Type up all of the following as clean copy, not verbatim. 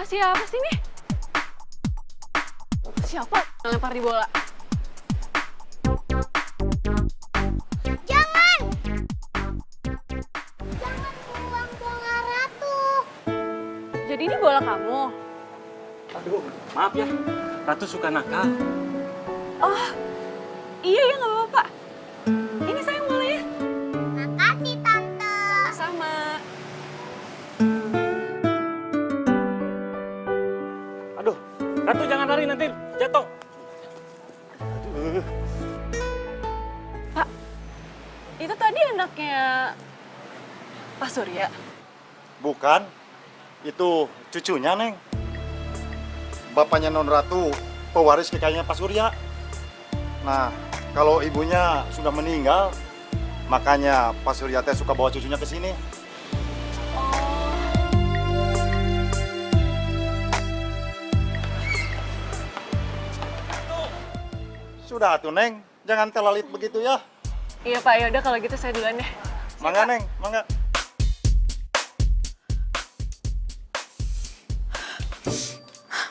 Salah siapa sih nih? Siapa yang lempar di bola? Jangan! Jangan buang bola Ratu. Jadi ini bola kamu? Aduh, maaf ya. Ratu suka nakal. Oh, iya ya nggak apa-apa. Ini sayang bolanya. Makasih, Tante. Sama. Aduh, Ratu jangan lari nanti jatuh. Aduh. Pak, itu tadi anaknya Pak Surya. Bukan, itu cucunya, Neng. Bapaknya Non Ratu, pewaris kekayaannya Pak Surya. Nah, kalau ibunya sudah meninggal, makanya Pak Surya teh suka bawa cucunya ke sini. Sudah tuh, Neng. Jangan telalit begitu ya. Iya Pak, yaudah kalau gitu saya duluan deh. Mangga, Neng, mangga.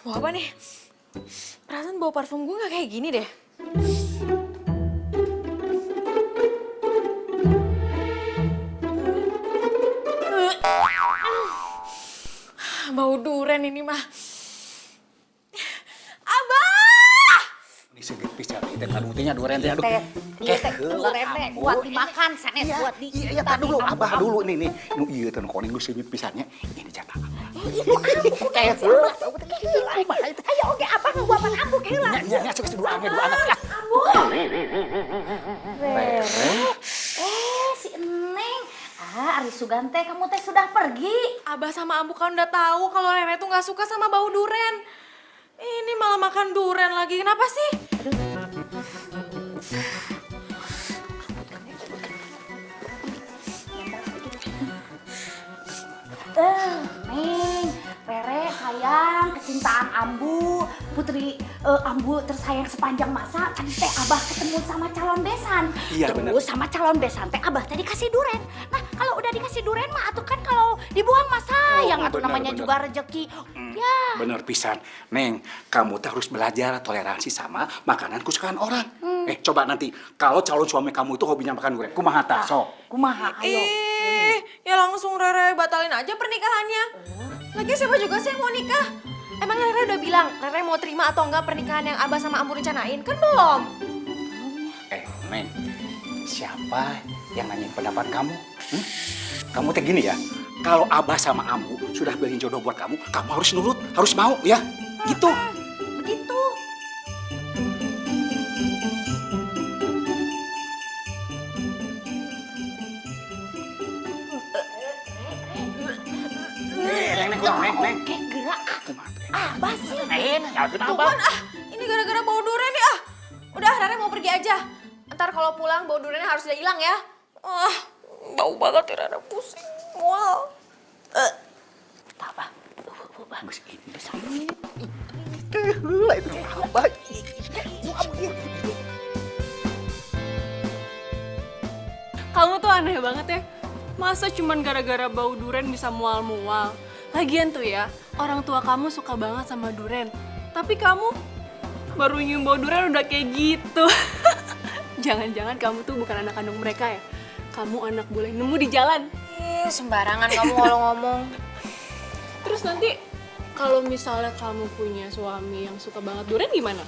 Mau apa nih? Perasaan bau parfum gue gak kayak gini deh. Bau duren ini mah. Abah! Ini segit pisan teh kadutinya duren teh aduh. Iya teh duren teh buat dimakan sanes buat di. Iya tah dulu abah dulu nih nu ieu teh koning nu segit pisannya. Ini jatah abah. Kayak sebelah. Ayo oke apa nu buatan ambu heula. Nya sok dua anak. Si Eneng. Ari Sugante kamu teh sudah pergi. Abah sama Ambu kan udah tahu kalau Rere tuh gak suka sama bau duren. Ini malah makan duren lagi. Kenapa sih? Neng, Rere sayang kecintaan Ambu, putri Ambu tersayang sepanjang masa. Tadi teh Abah ketemu sama calon besan. Iya, bener. Terus sama calon besan teh Abah tadi kasih duren. Nah kalau udah dikasih duren mah atuh kan kalau dibuang mah sayang atuh bener, namanya bener. juga rezeki. Ya. Bener pisan. Neng, kamu teh harus belajar toleransi sama makanan kesukaan orang. Coba nanti kalau calon suami kamu itu hobinya makan duren, kumaha tah sok. Kumaha ayo. Ya langsung Rere batalin aja pernikahannya. Lagi siapa juga sih yang mau nikah? Emang Rere udah bilang Rere mau terima atau enggak pernikahan yang Abah sama Ambu rencanain? Kan belum. Neng, siapa yang nanyain pendapat kamu? Kamu teh gini ya, kalau Abah sama Ambu sudah beliin jodoh buat kamu, kamu harus nurut, harus mau ya. Gitu. Begitu. Neng. Oke gerak. Kumaha teh? Abah sih. Tuhan ini gara-gara bau duren nih Udah Rere mau pergi aja. Ntar kalau pulang bau durennya harus udah hilang ya. Bau banget ya Rere pusing. Mual. Abah. Bagus ini. Lah itu Abah. Kamu tuh aneh banget ya. Masa cuman gara-gara bau duren bisa mual-mual? Lagian tuh ya, orang tua kamu suka banget sama duren. Tapi kamu baru nyium bau duren udah kayak gitu. Jangan-jangan kamu tuh bukan anak kandung mereka ya? Kamu anak boleh nemu di jalan. Sembarangan kamu kalau ngomong. Terus nanti kalau misalnya kamu punya suami yang suka banget duren gimana?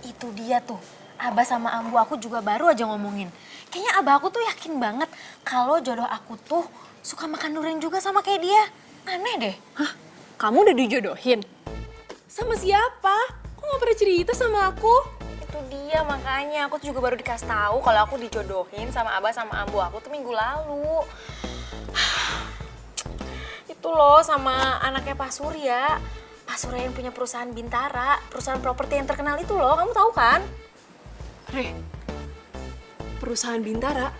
Itu dia tuh. Abah sama Ambu aku juga baru aja ngomongin. Kayaknya Abah aku tuh yakin banget kalau jodoh aku tuh suka makan durian juga sama kayak dia. Aneh deh. Hah? Kamu udah dijodohin? Sama siapa? Kok gak pernah cerita sama aku? Itu dia makanya aku tuh juga baru dikasih tahu kalau aku dijodohin sama Abah sama Ambu aku tuh minggu lalu. Itu loh sama anaknya Pak Surya. Pak Surya yang punya perusahaan Bintara, perusahaan properti yang terkenal itu loh, kamu tahu kan? Re, perusahaan Bintara?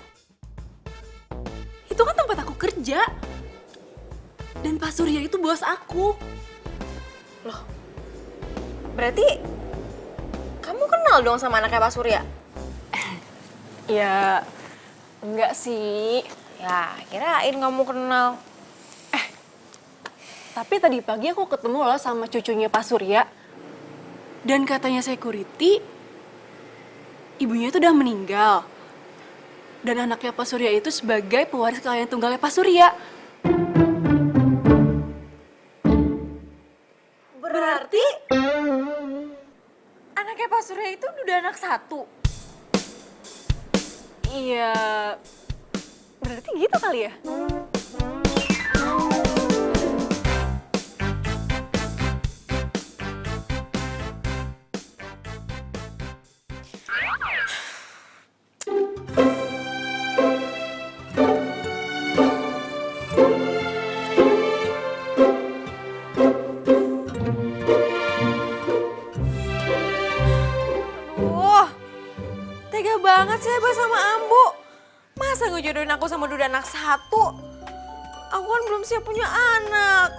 Itu kan tempat aku kerja. Dan Pak Surya itu bos aku. Loh, berarti kamu kenal dong sama anaknya Pak Surya? Ya, enggak sih. Ya, kirain kamu kenal. Tapi tadi pagi aku ketemu loh sama cucunya Pak Surya. Dan katanya security, ibunya itu udah meninggal. Dan anaknya Pak Surya itu sebagai pewaris kekayaan tunggalnya Pak Surya. Berarti anaknya Pak Surya itu udah anak satu. Iya, berarti gitu kali ya? Aduh, tega banget sih Abah sama Ambu. Masa ngejodohin aku sama duda anak satu? Aku kan belum siap punya anak.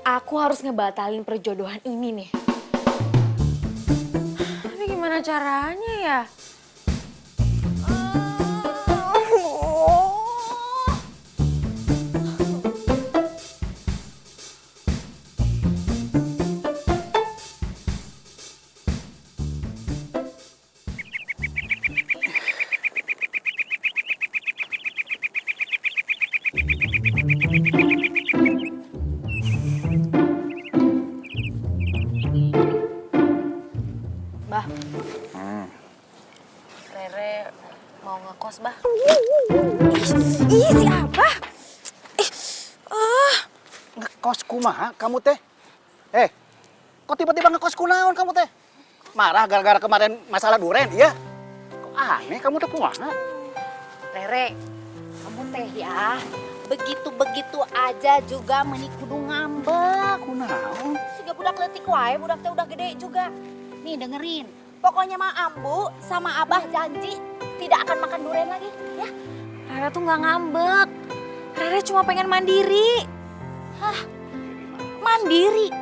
Aku harus ngebatalin perjodohan ini nih. Tapi gimana caranya ya? Bah, Rere mau ngekos, Bah. Ih, si Abah. Ngekos kumaha kamu teh? Kok tiba-tiba ngekos kunaon kamu teh? Marah gara-gara kemarin masalah duren, iya? Kok aneh kamu teh kumaha? Rere, kamu teh ya, begitu-begitu aja juga menik kudu ngambek. Kunaon? Siga budak leutik wae, budak teh udah gede juga. Nih dengerin, pokoknya mah Ambu sama Abah janji tidak akan makan durian lagi, ya. Rere tuh nggak ngambek. Rere cuma pengen mandiri. Hah, mandiri?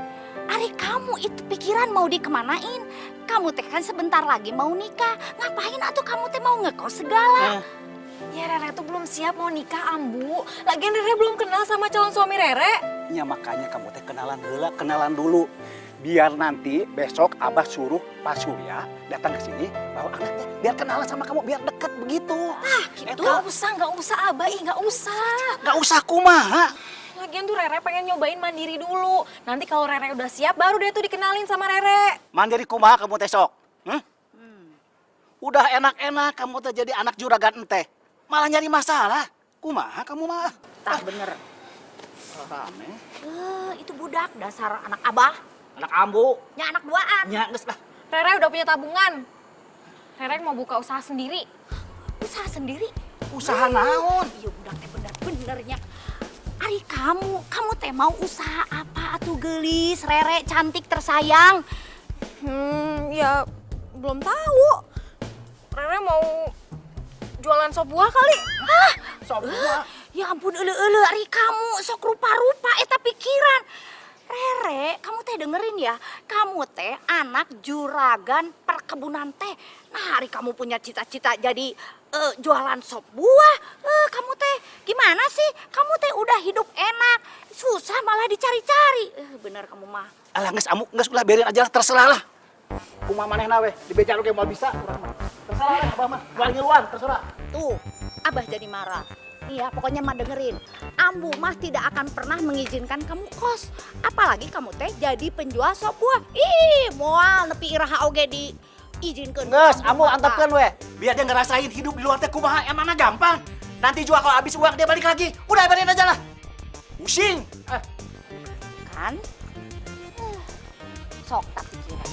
Ari kamu itu pikiran mau dikemanain? Kamu teh kan sebentar lagi mau nikah. Ngapain atuh kamu teh mau ngekos segala? Ya Rere tuh belum siap mau nikah, Ambu. Lagian Rere belum kenal sama calon suami Rere. Ya makanya kamu teh kenalan heula, kenalan dulu. Biar nanti besok Abah suruh Pak Surya datang ke sini bawa anaknya. Biar kenalan sama kamu, biar deket begitu. Gitu? Nggak usah Abah, nggak usah. Gak usah kumaha. Lagian tuh Rere pengen nyobain mandiri dulu. Nanti kalau Rere udah siap, baru dia tuh dikenalin sama Rere. Mandiri kumaha kamu teh sok? Udah enak-enak kamu teh jadi anak juragan ente. Malah nyari masalah. Kumaha kamu mah? Tak bener. Rame. Itu budak dasar anak Abah. Anak ambu. Ya anak duaan. Nya geus lah. Rere udah punya tabungan. Rere mau buka usaha sendiri. Usaha sendiri. Usaha naon? Iya budak teh bener-benernya. Ari kamu teh mau usaha apa atuh gelis, Rere cantik tersayang. Ya belum tahu. Rere mau jualan sop buah kali. Hah? Sok buah. Ya ampun eule ari kamu sok rupa-rupa eta pikiran. Rere, kamu teh dengerin ya, kamu teh anak juragan perkebunan teh. Nah, hari kamu punya cita-cita jadi jualan sop buah. Kamu teh gimana sih? Kamu teh udah hidup enak, susah malah dicari-cari. Bener kamu mah. Alah geus amuk, geus ulah biarin aja lah, terserah lah. Kumaha manehna we, di beca lu ge moal bisa urang mah. Terserah lah Abah mah, jual ngiluan terserah. Tuh, Abah jadi marah. Iya, pokoknya mah dengerin. Ambu mah tidak akan pernah mengizinkan kamu kos. Apalagi kamu teh jadi penjual sop buah. Ih, moal nepi iraha oge diizinkeun. Geus, ambu antepkeun we. Biar dia ngerasain hidup di luar teh kumaha emangna gampang. Nanti jual kalau habis uang dia balik lagi. Udah biarin aja lah. Pusing. Kan? Sok tak pikiran.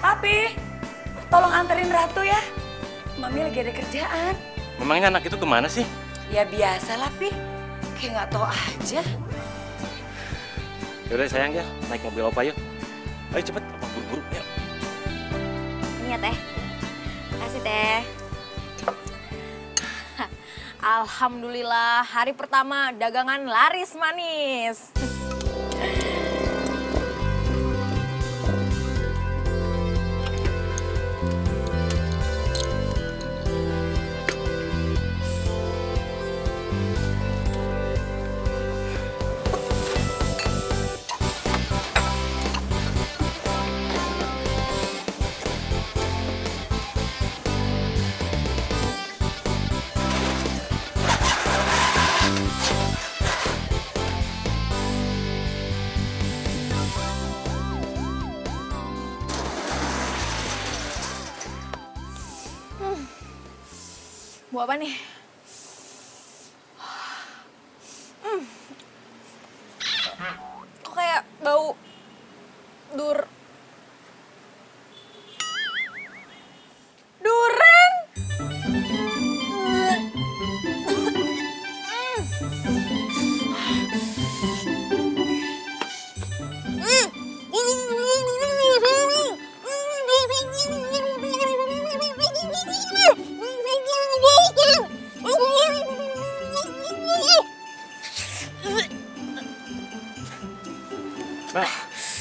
Papi, tolong anterin Ratu ya. Mami lagi ada kerjaan. Memangnya anak itu kemana sih? Ya biasa lah, Pi. Kayak nggak tahu aja. Yaudah sayang ya, naik mobil opa yuk. Ayo cepet, opa buru-buru, ayo. Ini ya, Teh. Kasih, Teh. Alhamdulillah, hari pertama dagangan laris manis. Mau apa nih? Kok kayak bau duren?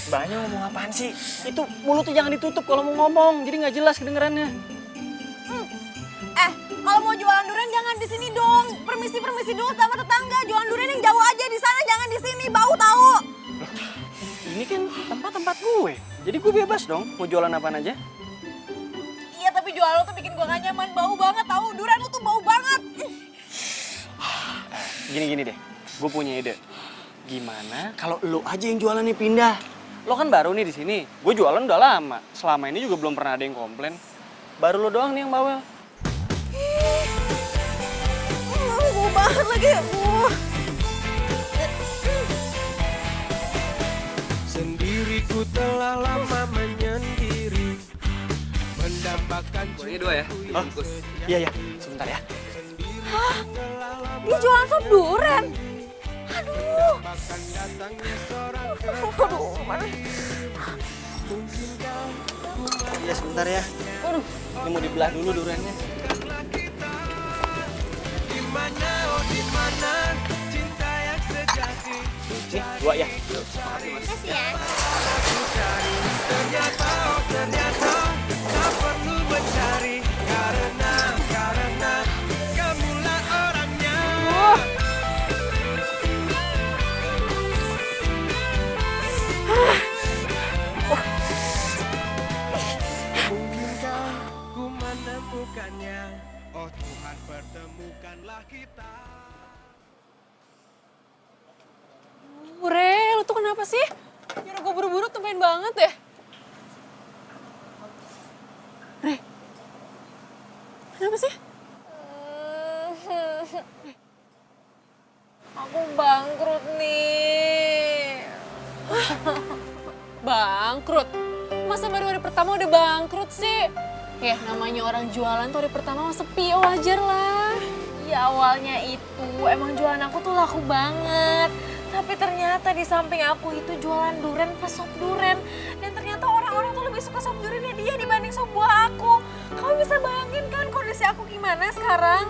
Mbaknya ngomong apaan sih? Itu mulutnya jangan ditutup kalau mau ngomong, jadi nggak jelas kedengerannya. Kalau mau jualan durian jangan di sini dong. Permisi dulu sama tetangga. Jualan durian yang jauh aja di sana, jangan di sini. Bau tahu. Ini kan tempat gue, jadi gue bebas dong mau jualan apaan aja. Iya, tapi jualan lo tuh bikin gua gak nyaman. Bau banget tahu. Durian lo tuh bau banget. Gini deh, gue punya ide. Gimana kalau lo aja yang jualannya pindah? Lo kan baru nih di sini, gue jualan udah lama. Selama ini juga belum pernah ada yang komplain. Baru lo doang nih yang bawel. Bau banget lagi. Sendiriku telah lama menyendiri, mendambakan Boleh dua ya? Oh, iya, sebentar ya. Dia jualan sop durian. Aduh, mana? Iya sebentar ya. Waduh, ini mau dibelah dulu duriannya. dimana cinta yang sejati. Nih, dua ya. Makasih ya. Ternyata tak perlu mencari karena kamulah orangnya. Mungkinkah ku menemukannya? Oh Tuhan, pertemukanlah kita. Re, lu tuh kenapa sih? Nyuruh gue buru-buru tumben banget deh. Re, kenapa sih? Aku bangkrut nih. Bangkrut? Masa baru hari pertama udah bangkrut sih? Ya namanya orang jualan tuh hari pertama sepi, wajar lah. Ya awalnya itu emang jualan aku tuh laku banget. Tapi ternyata di samping aku itu jualan durian plus sop durian. Dan ternyata orang-orang tuh lebih suka sop duriannya dia dibanding sop buah aku. Kamu bisa bayangin kan kondisi aku gimana sekarang?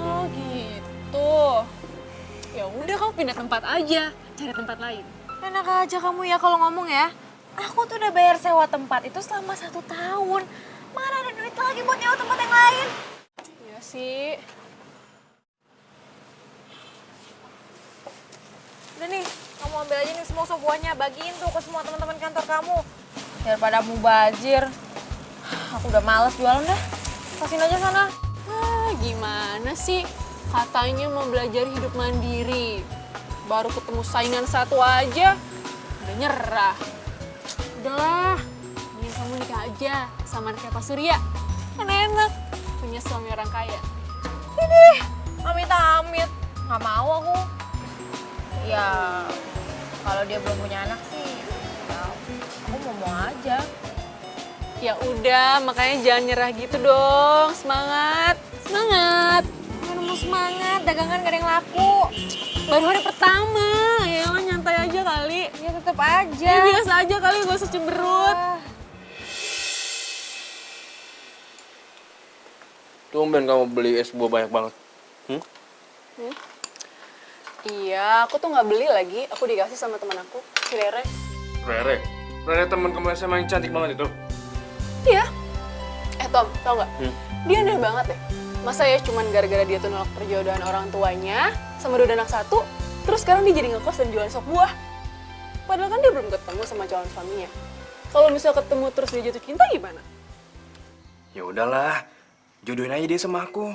Oh gitu. Ya udah kamu pindah tempat aja, cari tempat lain. Enak aja kamu ya kalau ngomong ya. Aku tuh udah bayar sewa tempat itu selama 1 tahun. Mana ada duit lagi buat nyewa tempat yang lain? Iya sih. Udah nih, kamu ambil aja nih semua sop buahnya. Bagiin tuh ke semua teman-teman kantor kamu. Daripada mubazir. Aku udah males jualan dah. Kasihin aja sana. Gimana sih? Katanya mau belajar hidup mandiri. Baru ketemu saingan satu aja, udah nyerah. Udahlah, mending kamu nikah aja sama anaknya Pak Surya. Kan enak, punya suami orang kaya. Ini, amit-amit. Nggak mau aku. Ya, kalau dia belum punya anak sih, ya, aku mau aja. Ya udah, makanya jangan nyerah gitu dong. Semangat, semangat. Mana mau semangat, dagangan gak ada yang laku. Baru hari pertama, ya nyantai aja kali. Ya tetep aja. Ya biasa aja kali, gak usah cemberut. Tumben kamu beli es buah banyak banget. Iya, aku tuh nggak beli lagi. Aku dikasih sama teman aku, si Rere. Rere teman kamu SMA yang cantik banget itu. Iya. Tom, tau nggak? Dia aneh banget deh. Masa ya cuman gara-gara dia tuh nolak perjodohan orang tuanya sama dua anak satu, terus sekarang dia jadi ngekos dan jualan sop buah. Padahal kan dia belum ketemu sama calon suaminya. Kalau misal ketemu terus dia jatuh cinta gimana? Ya udahlah, jodohin aja dia sama aku.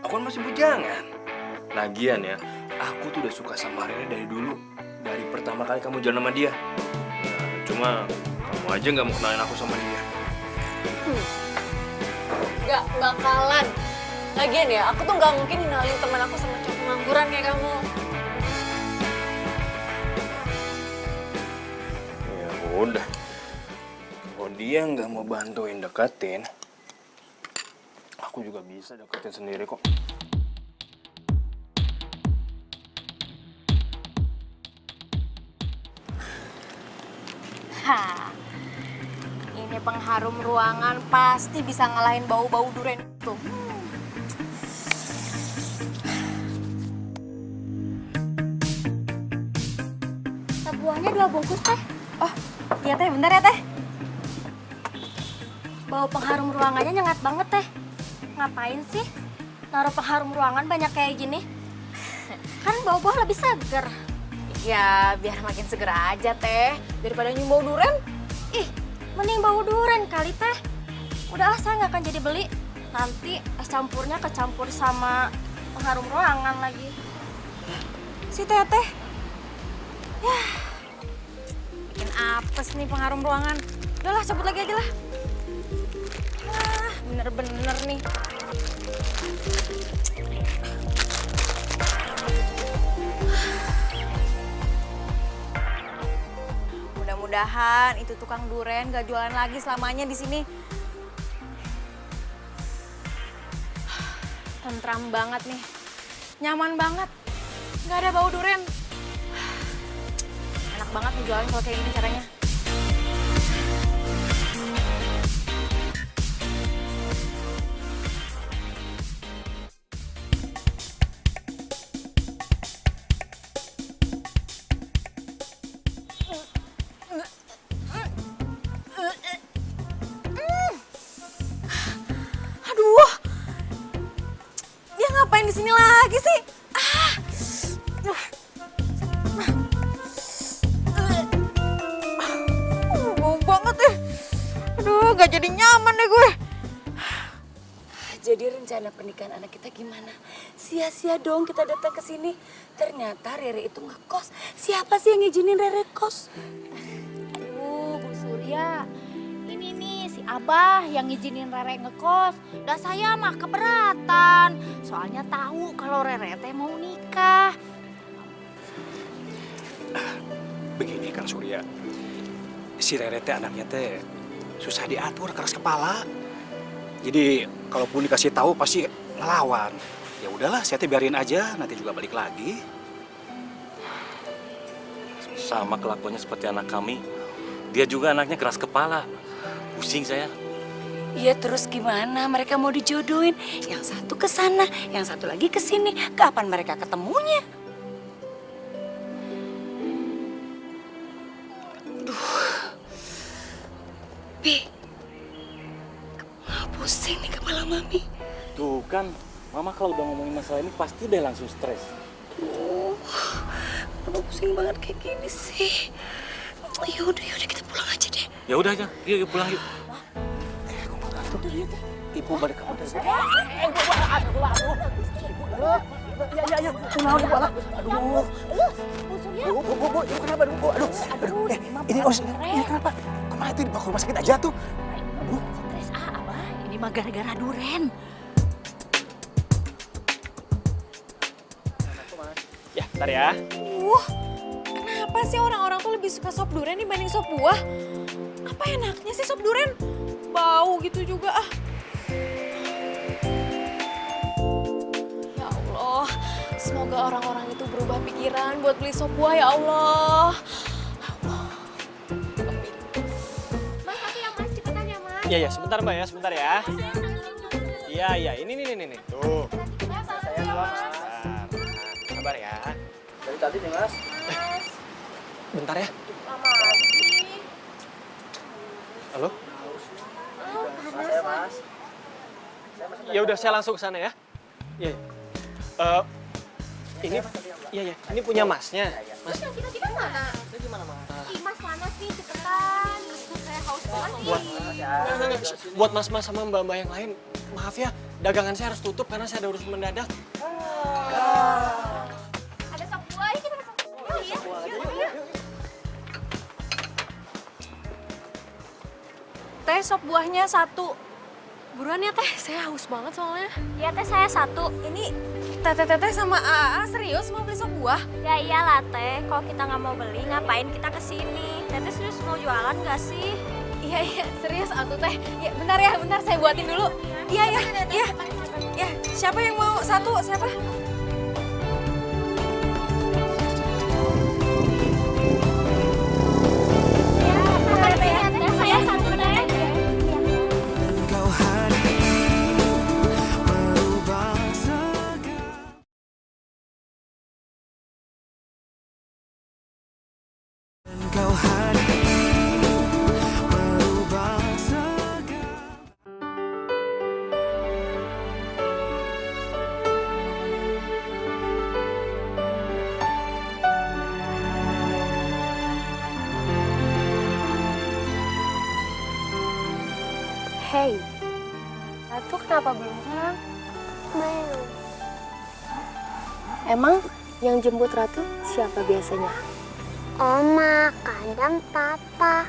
Aku kan masih bujangan. Lagian ya, aku tuh udah suka sama Rere dari dulu. Dari pertama kali kamu jalan sama dia. Nah, cuma kamu aja nggak mau kenalin aku sama dia. Gak bakalan. Lagian ya, aku tuh nggak mungkin kenalin teman aku sama cowok pengangguran kayak kamu. Ya udah. Kalau dia nggak mau bantuin deketin, aku juga bisa deketin sendiri kok. Hah, ini pengharum ruangan pasti bisa ngalahin bau-bau durian itu. Sebuahnya 2 bungkus teh. Oh, iya teh, bentar ya teh. Bau pengharum ruangannya nyengat banget teh. Ngapain sih naruh pengharum ruangan banyak kayak gini? Kan bau-bau lebih seger. Ya, biar makin seger aja teh. Daripada nyium bau durian. Ih, mending bau durian kali teh. Udah saya nggak akan jadi beli. Nanti es campurnya kecampur sama pengharum ruangan lagi. Si teteh. Ya, bikin apes nih pengharum ruangan. Udahlah, cabut lagi aja lah. Ah, bener-bener nih. Mudah-mudahan itu tukang duren gak jualan lagi selamanya di sini. Tentram banget nih, nyaman banget, nggak ada bau duren. Enak banget nih jualan kalau kayak gini caranya. Aduh, dia ngapain di sini lagi sih? Bau banget deh. Aduh, gak jadi nyaman deh gue. Jadi rencana pernikahan anak kita gimana? Sia-sia dong kita datang ke sini. Ternyata Rere itu ngekos. Siapa sih yang ngizinin Rere kos? Bu Surya, ini nih si Abah yang ngizinin Rere ngekos. Udah saya mah keberatan. Soalnya tahu kalau Rere teh mau nikah. Begini Kang Surya, si Rere teh anaknya teh susah diatur, keras kepala. Jadi kalaupun dikasih tahu pasti ngelawan. Ya udahlah, saya teh biarin aja, nanti juga balik lagi. Sama kelakuannya seperti anak kami. Dia juga anaknya keras kepala. Pusing saya. Iya terus gimana? Mereka mau dijodohin. Yang satu ke sana, yang satu lagi ke sini. Kapan mereka ketemunya? Pusing nih kepala Mami. Tuh kan, Mama kalau udah ngomongin masalah ini pasti deh langsung stres. Kenapa pusing banget kayak gini sih? Yaudah kita pulang aja deh. Ya udah aja, yuk pulang yuk. Ibu balik ke kamar. Ini kenapa? Kemana itu dibawa ke rumah sakit aja tuh? Stres Abah. Ini mah gara-gara duren. Ya, ntar ya. Kenapa sih orang-orang tuh lebih suka sop durian dibanding sop buah? Apa enaknya sih sop durian? Bau gitu juga ah. Ya Allah, semoga orang-orang itu berubah pikiran buat beli sop buah ya Allah. Mas, aku yang mas cepetan ya mas. Iya, sebentar Mbak ya, sebentar ya. Iya, ini nih. Tuh. Mas, aku yang Sabar ya. Dari tadi nih Mas. Bentar ya. Lama lagi. Halo? Saya Mas. Ya udah saya langsung ke sana ya. Iya. Ini ini punya Masnya. Mas. Kita mana? Ih, Mas mana sih? Cepetan. Saya haus banget nih. Buat mas-mas sama mbak-mbak yang lain, maaf ya, dagangan saya harus tutup karena saya ada urusan mendadak. Ada sop buah, kita masak sop buah ya. Yuk. Teh, sop buahnya 1. Buruan ya Teh, saya haus banget soalnya. Ya teh saya 1. Ini Teteh sama AA serius mau beli sop buah? Ya iyalah teh, kalau kita nggak mau beli ngapain kita kesini? Teteh serius mau jualan nggak sih? Iya, serius atuh Teh. Ya, bentar saya buatin dulu. Iya. Ya, siapa yang mau 1? Siapa? Saya 1 teh. Kau hadir merubah segala. Kau hadir merubah segala. Hey, Ratu kenapa belum pulang? Belum. Emang yang jemput Ratu siapa biasanya? Oma, kadang papa.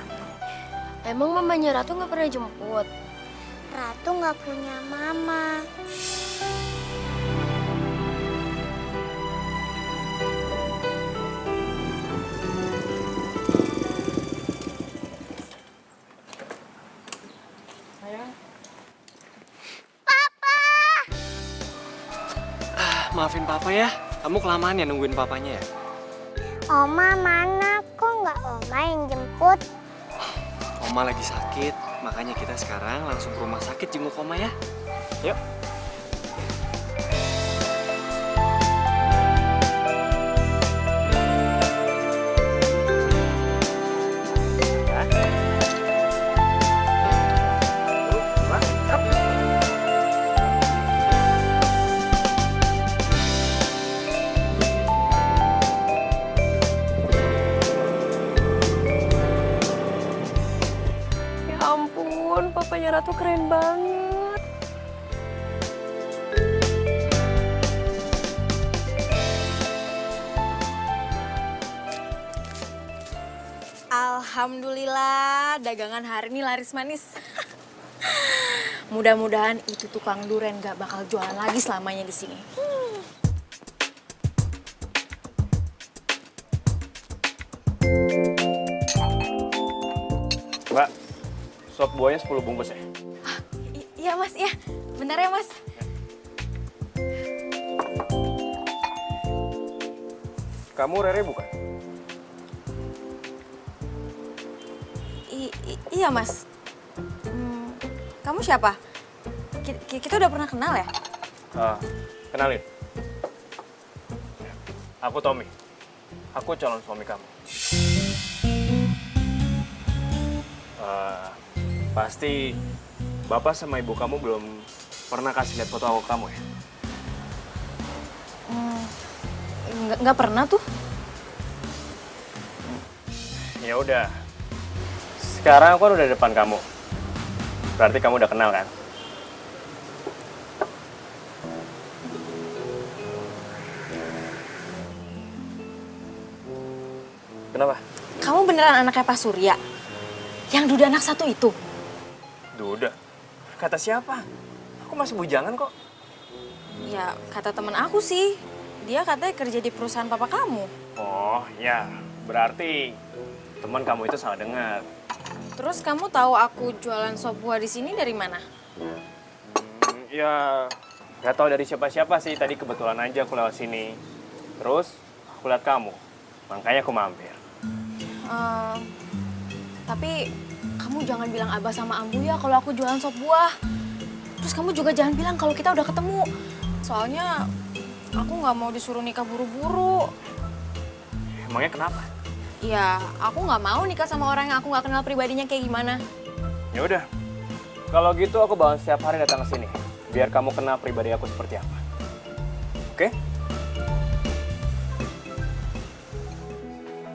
Emang mamanya Ratu nggak pernah jemput? Ratu nggak punya mama. Maafin papa ya, kamu kelamaan ya nungguin papanya ya. Oma mana? Kok nggak Oma yang jemput? Oma lagi sakit, makanya kita sekarang langsung ke rumah sakit jenguk Oma ya. Yuk. Ya ampun, papanya Ratu keren banget. Alhamdulillah, dagangan hari ini laris manis. Mudah-mudahan itu tukang duren gak bakal jualan lagi selamanya di sini. Mbak, sop buahnya 10 bungkus ya? Iya mas, iya. Bentar ya mas. Kamu Rere bukan? Iya mas. Kamu siapa? Kita udah pernah kenal ya? Kenalin. Aku Tommy. Aku calon suami kamu. Pasti bapak sama ibu kamu belum pernah kasih lihat foto aku ke kamu ya? Nggak pernah tuh. Ya udah. Sekarang aku kan udah di depan kamu. Berarti kamu udah kenal kan? Kenapa? Kamu beneran anaknya Pak Surya? Yang duda anak 1 itu? Duda? Kata siapa? Aku masih bujangan kok. Ya, kata temen aku sih. Dia katanya kerja di perusahaan papa kamu. Oh, ya. Berarti teman kamu itu salah dengar. Terus kamu tahu aku jualan sop buah di sini dari mana? Ya, nggak tahu dari siapa-siapa sih. Tadi kebetulan aja aku lewat sini. Terus aku lihat kamu. Makanya aku mampir. Tapi kamu jangan bilang Abah sama Ambu ya kalau aku jualan sop buah. Terus kamu juga jangan bilang kalau kita udah ketemu. Soalnya Aku nggak mau disuruh nikah buru-buru. Emangnya kenapa? Ya, aku nggak mau nikah sama orang yang aku nggak kenal pribadinya kayak gimana. Ya udah. Kalau gitu aku bakal setiap hari datang ke sini biar kamu kenal pribadi aku seperti apa. Oke?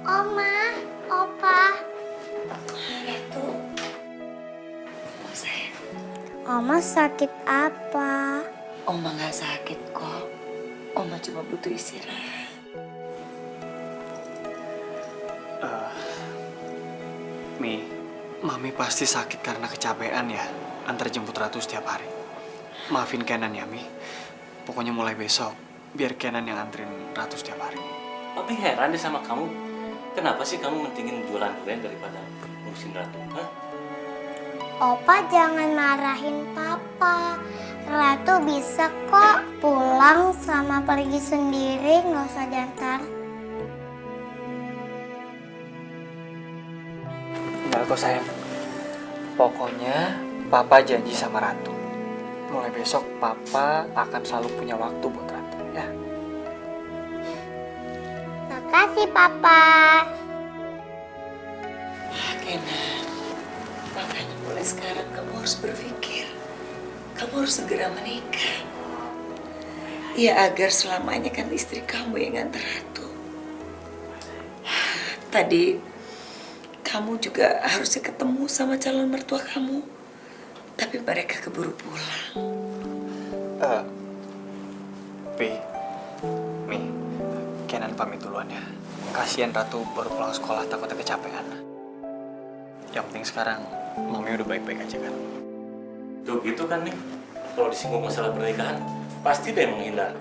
Oma, Opa. Itu. Sayang, Oma sakit apa? Oma nggak sakit kok. Oma cuma butuh istirahat. Mi, Mami pasti sakit karena kecapean ya antar jemput Ratu setiap hari. Maafin Kenan ya, Mi. Pokoknya mulai besok, biar Kenan yang anterin Ratu setiap hari. Tapi heran deh sama kamu. Kenapa sih kamu mentingin jualan durian daripada ngurusin Ratu? Hah? Opa jangan marahin Papa. Ratu bisa kok pulang sama pergi sendiri, nggak usah diantar. Enggak kok sayang. Pokoknya Papa janji sama Ratu. Mulai besok Papa akan selalu punya waktu buat Ratu ya. Makasih Papa. Kenan, makanya mulai sekarang kamu harus berpikir. Kamu harus segera menikah. Ya agar selamanya kan istri kamu yang nganter Ratu. Tadi kamu juga harusnya ketemu sama calon mertua kamu. Tapi mereka keburu pulang. Mi, Kenan pamit duluan ya. Kasihan Ratu baru pulang sekolah takutnya kecapean. Yang penting sekarang Mami udah baik-baik aja kan. Tuh gitu kan nih. Kalau disinggung masalah pernikahan, pasti dia menghindar.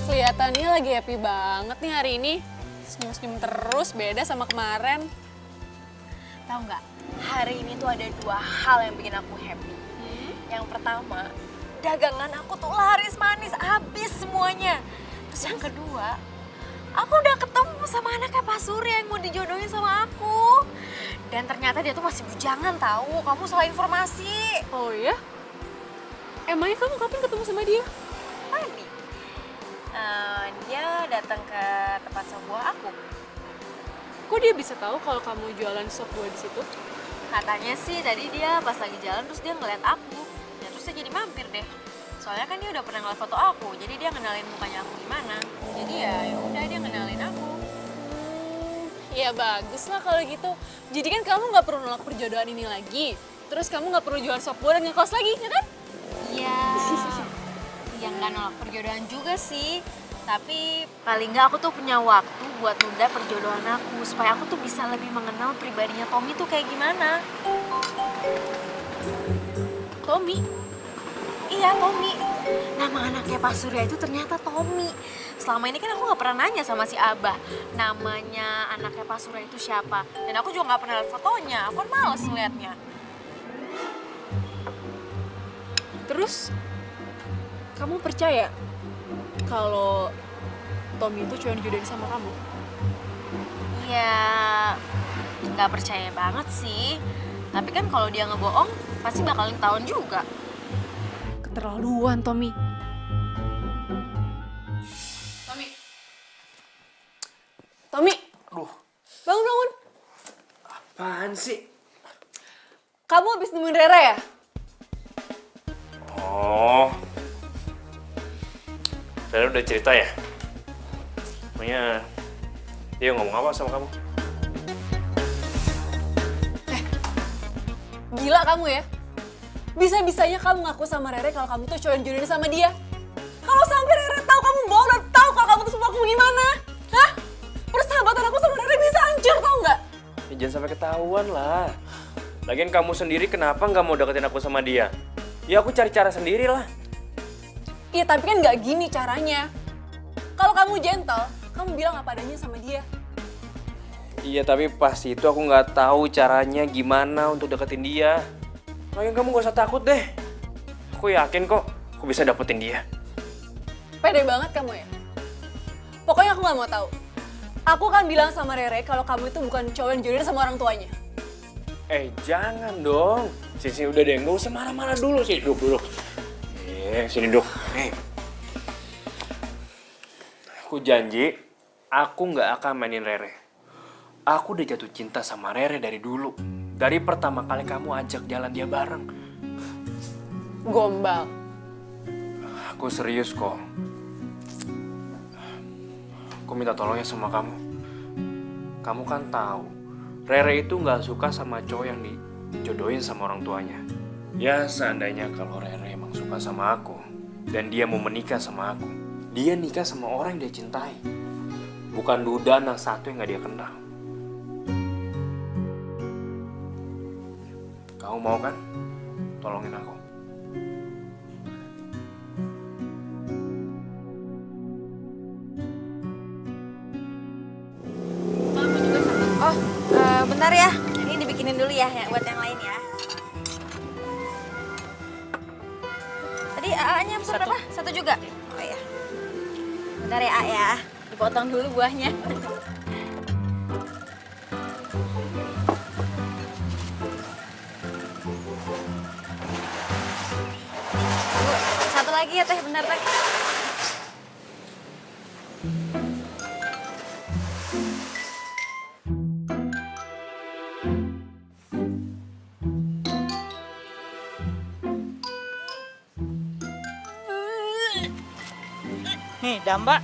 Kelihatannya lagi happy banget nih hari ini. Senyum-senyum terus, beda sama kemarin. Tahu nggak? Hari ini tuh ada 2 hal yang bikin aku happy. Yang pertama, dagangan aku tuh laris manis, habis semuanya. Terus yang kedua, aku udah ketemu sama anaknya Pak Surya yang mau dijodohin sama aku. Dan ternyata dia tuh masih bujangan tahu. Kamu salah informasi. Oh iya? Emangnya kamu kapan ketemu sama dia? Tadi. Dia datang ke tempat sop buah aku. Kok dia bisa tahu kalau kamu jualan sop buah di situ? Katanya sih tadi dia pas lagi jalan terus dia ngeliat aku. Ya terus dia jadi mampir deh. Soalnya kan dia udah pernah ngeliat foto aku, jadi dia kenalin mukanya aku gimana. Jadi ya udah dia kenalin aku. Ya bagus lah kalau gitu. Jadi kan kamu nggak perlu nolak perjodohan ini lagi. Terus kamu nggak perlu jualan sop buah dan ngekos lagi, ya kan? Iya. Ya nggak nolak perjodohan juga sih. Tapi paling nggak aku tuh punya waktu buat nunda perjodohan aku. Supaya aku tuh bisa lebih mengenal pribadinya Tommy tuh kayak gimana. Tommy? Iya, Tommy. Nama anaknya Pak Surya itu ternyata Tommy. Selama ini kan aku nggak pernah nanya sama si Abah namanya anaknya Pak Surya itu siapa. Dan aku juga nggak pernah lihat fotonya. Aku kan males ngeliatnya. Terus kamu percaya kalau Tommy itu cuma dijodohin sama kamu? Ya, nggak percaya banget sih. Tapi kan kalau dia ngebohong, pasti bakalan ketahuan juga. Keterlaluan, Tommy. Tommy. Tommy. Aduh, Bangun. apaan sih? Kamu habis nemuin Rera ya? Oh. Rera udah cerita ya? Pokoknya dia ngomong apa sama kamu? Gila kamu ya? Bisa-bisanya kamu ngaku sama Rere kalau kamu tuh cowok yang jodohin sama dia. Kalau sampai Rere tahu kamu bohong dan tahu kalau kamu tuh semua aku gimana? Hah? Persahabatan aku sama Rere bisa hancur, tau nggak? Ya, jangan sampai ketahuan lah. Lagian kamu sendiri kenapa nggak mau deketin aku sama dia? Ya aku cari cara sendiri lah. Iya tapi kan nggak gini caranya. Kalau kamu gentle, kamu bilang apa adanya sama dia. Iya tapi pas itu aku nggak tahu caranya gimana untuk deketin dia. Lagian kamu gak usah takut deh. Aku yakin kok aku bisa dapetin dia. Pede banget kamu ya? Pokoknya aku nggak mau tahu. Aku kan bilang sama Rere kalau kamu itu bukan cowok yang jodohin sama orang tuanya. Jangan dong. Sini udah deh, nggak usah marah-marah dulu sih. Duduk. Sini duduk. Aku janji, aku nggak akan mainin Rere. Aku udah jatuh cinta sama Rere dari dulu. Dari pertama kali kamu ajak jalan dia bareng. Gombal. Aku serius kok. Aku minta tolong ya sama kamu. Kamu kan tahu, Rere itu nggak suka sama cowok yang dijodohin sama orang tuanya. Ya seandainya kalau Rere emang suka sama aku dan dia mau menikah sama aku, dia nikah sama orang yang dia cintai, bukan duda anak satu yang nggak dia kenal. Kamu mau kan? Tolongin aku. Oh, bentar ya. Ini dibikinin dulu ya, buat yang lain ya. Tadi AA-nya pesan berapa? Satu juga? Oh iya. Bentar ya, A ya. Dipotong dulu buahnya. Bu, satu lagi ya Teh, bentar Teh. Nih, Damba.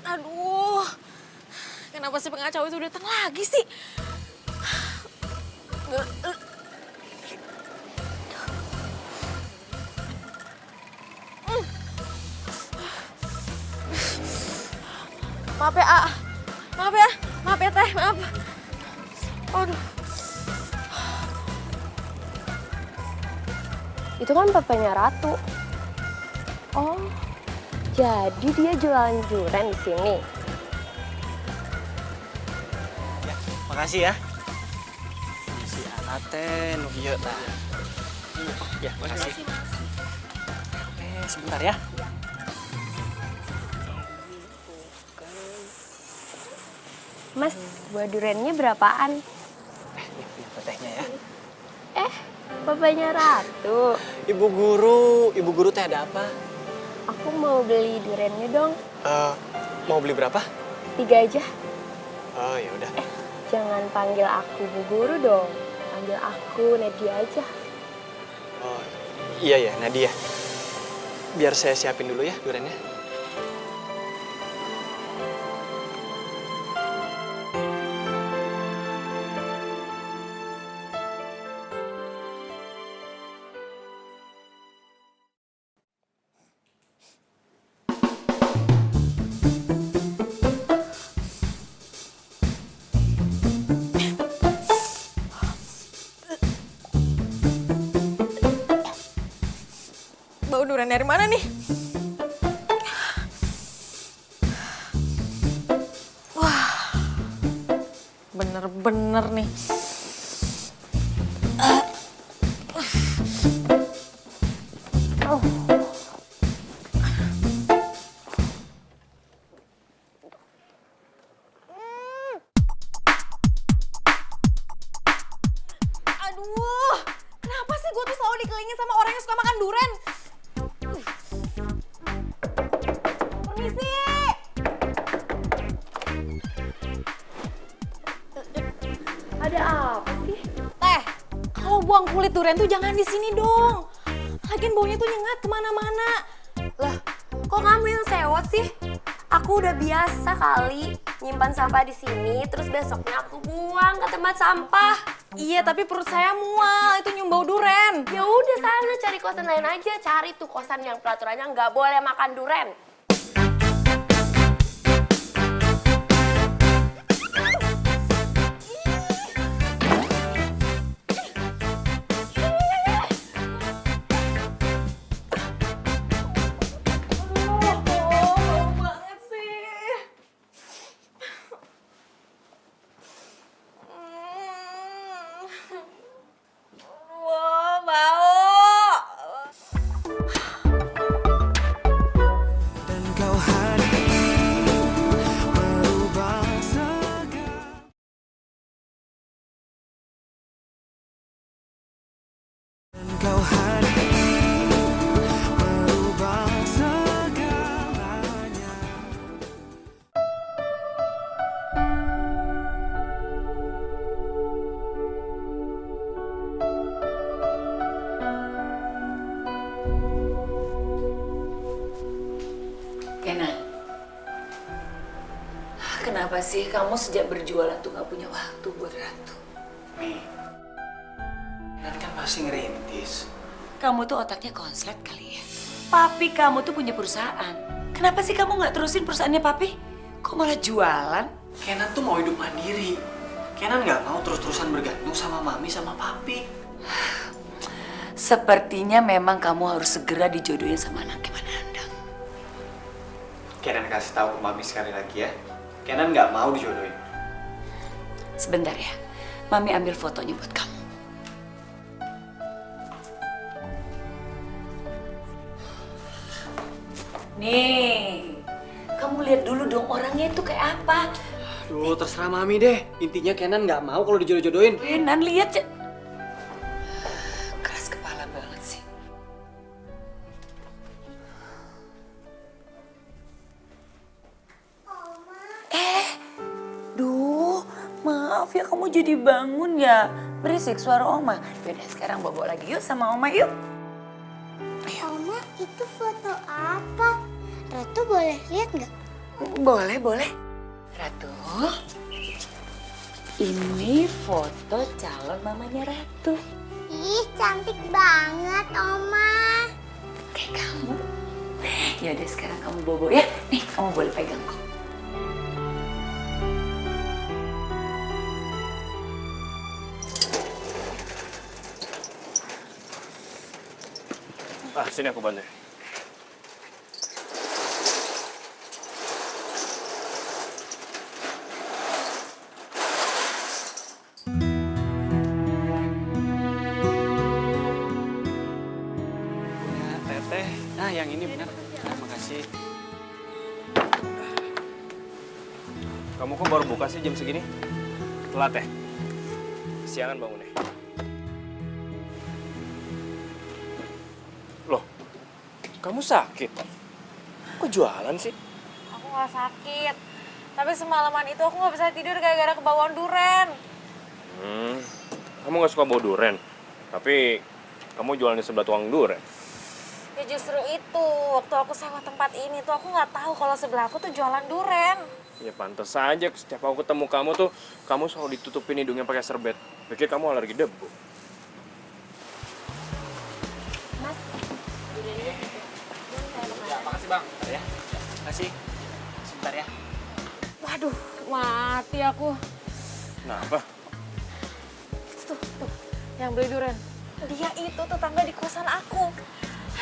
Aduh, kenapa si pengacau itu datang lagi sih? Maaf ya, A. Maaf ya. Maaf ya, Teh. Maaf. Aduh. Itu kan papanya Ratu. Oh, jadi dia jualan durian di sini. Ya, makasih ya. Si Anaten, iya tah. Ya, makasih. Sebentar ya. Mas, buah duriannya berapaan? Ini tehnya ya. Papanya Ratu. Ibu guru teh ada apa? Aku mau beli duriannya dong. Mau beli berapa? 3 aja. Oh, ya udah. Jangan panggil aku Bu Guru dong. Panggil aku Nadia aja. Oh, iya ya, Nadia. Biar saya siapin dulu ya duriannya. Bau durian dari mana nih? Wah, bener-bener nih. Aduh, kenapa sih gue tuh selalu dikelilingin sama orang yang suka makan durian? Permisi. Ada apa sih? Teh, kalau buang kulit durian tuh jangan di sini dong. Lagian baunya tuh nyengat kemana-mana. Lah, kok kamu yang sewot sih? Aku udah biasa kali nyimpan sampah di sini, terus besoknya aku buang ke tempat sampah. Iya, tapi perut saya mual, itu nyium bau duren. Ya udah sana cari kosan lain aja, cari tuh kosan yang peraturannya nggak boleh makan duren. Kenan, kenapa sih kamu sejak berjualan tuh gak punya waktu buat Ratu? Mi, Kenan kan pasti ngerintis. Kamu tuh otaknya konslet kali ya. Papi kamu tuh punya perusahaan. Kenapa sih kamu gak terusin perusahaannya papi? Kok malah jualan? Kenan tuh mau hidup mandiri. Kenan nggak mau terus-terusan bergantung sama mami sama papi. Sepertinya memang kamu harus segera dijodohin sama anaknya Manandang. Kenan kasih tahu ke mami sekali lagi ya. Kenan nggak mau dijodohin. Sebentar ya, Mami ambil fotonya buat kamu. Nih, kamu lihat dulu dong orangnya itu kayak apa. Aduh, terserah mami deh. Intinya Kenan nggak mau kalau dijodoh-jodohin. Kenan lihat ya. Keras kepala banget sih. Duh, maaf ya kamu jadi bangun ya. Berisik suara Oma. Yaudah sekarang bobo lagi yuk sama Oma yuk. Oma, itu foto apa? Ratu boleh lihat nggak? Boleh, boleh. Ratu, ini foto calon mamanya Ratu. Ih, cantik banget, Oma. Kayak kamu. Yaudah sekarang kamu bobo ya. Nih, kamu boleh pegang kok. Ah, sini aku bantu. Punya teteh. Nah, yang ini benar. Terima kasih. Kamu kok baru buka sih jam segini? Telat ya? Siangan bangunnya. Loh, kamu sakit? Kok jualan sih? Aku gak sakit. Tapi semalaman itu aku gak bisa tidur gara-gara kebawaan duren. Kamu gak suka bau duren? Tapi kamu jualan di sebelah tukang duren. Ya justru itu, waktu aku sewa tempat ini tuh aku gak tahu kalau sebelah aku tuh jualan duren. Ya pantas saja setiap aku ketemu kamu tuh, kamu selalu ditutupin hidungnya pakai serbet. Pikir kamu alergi debu. Ya, makasih bang. Ya, makasih. Sebentar ya. Waduh, mati aku. Kenapa? Tuh, yang beli duren. Dia itu tetangga di kosan aku.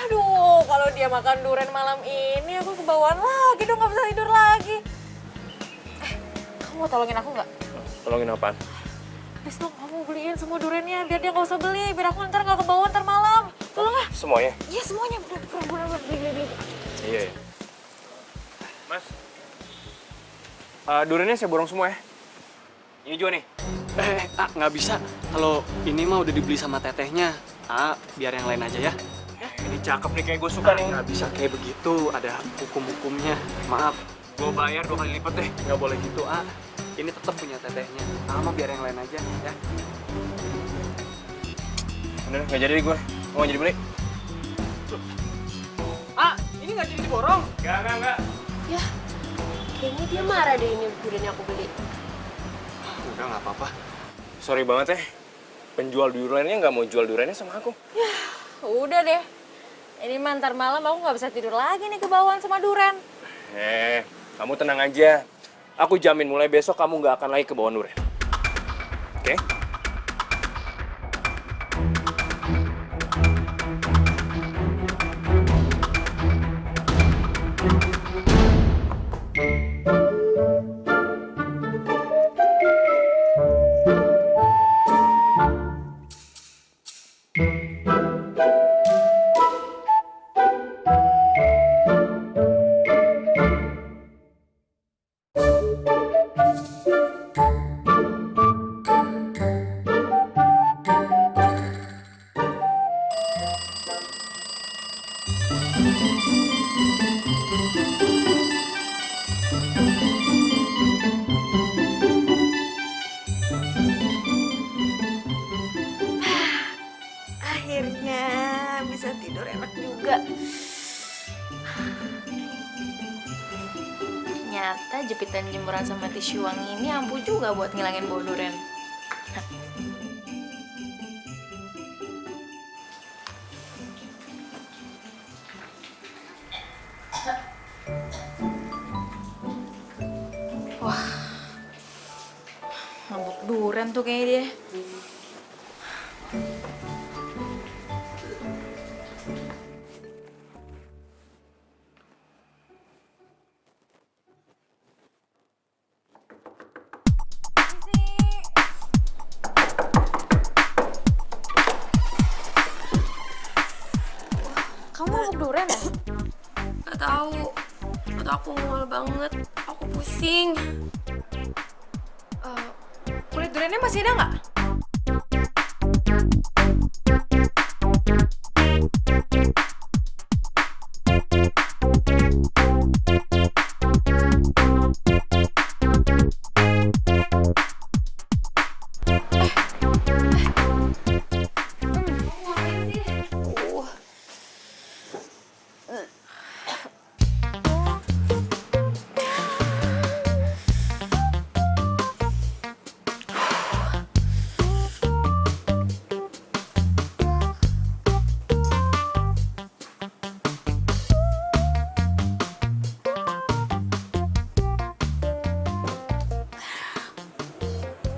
Aduh, kalau dia makan duren malam ini aku kebawaan lagi dong, gak bisa tidur lagi. Kamu mau tolongin aku nggak? Tolongin apaan? Please dong, kamu beliin semua durennya biar dia nggak usah beli, biar aku ntar nggak kebawaan ntar malam. Tolong ah. Semuanya? Iya semuanya, bener beli. Iya. Mas, durennya saya borong semua ya. Ini juga nih. Nggak bisa. Kalau ini mah udah dibeli sama tetehnya. Biar yang lain aja ya. Ini cakep nih, kayak gue suka nih. Nggak bisa kayak begitu, ada hukum-hukumnya. Maaf. Gue bayar 2 kali lipat deh. Nggak boleh gitu, Ini tetap punya tetehnya. Mah biar yang lain aja, ya. Bener, nggak jadi gue. Mau jadi beli? Ini nggak jadi diborong. Enggak. Ya, kayaknya dia marah deh ini duren yang aku beli. Udah nggak apa-apa. Sorry banget ya. Penjual durennya nggak mau jual durennya sama aku. Udah deh. Ini mah ntar malam aku nggak bisa tidur lagi nih kebawaan sama duren. Kamu tenang aja. Aku jamin mulai besok kamu nggak akan lagi ke bawah duren. Oke? Ternyata jepitan jemuran sama tisu wangi ini ampuh juga buat ngilangin bau durian. Wah, mabuk durian tuh kayaknya dia. Kamu mabuk durian ya? Gak tahu. Atau aku mual banget. Aku pusing. Kulit duriannya masih ada nggak?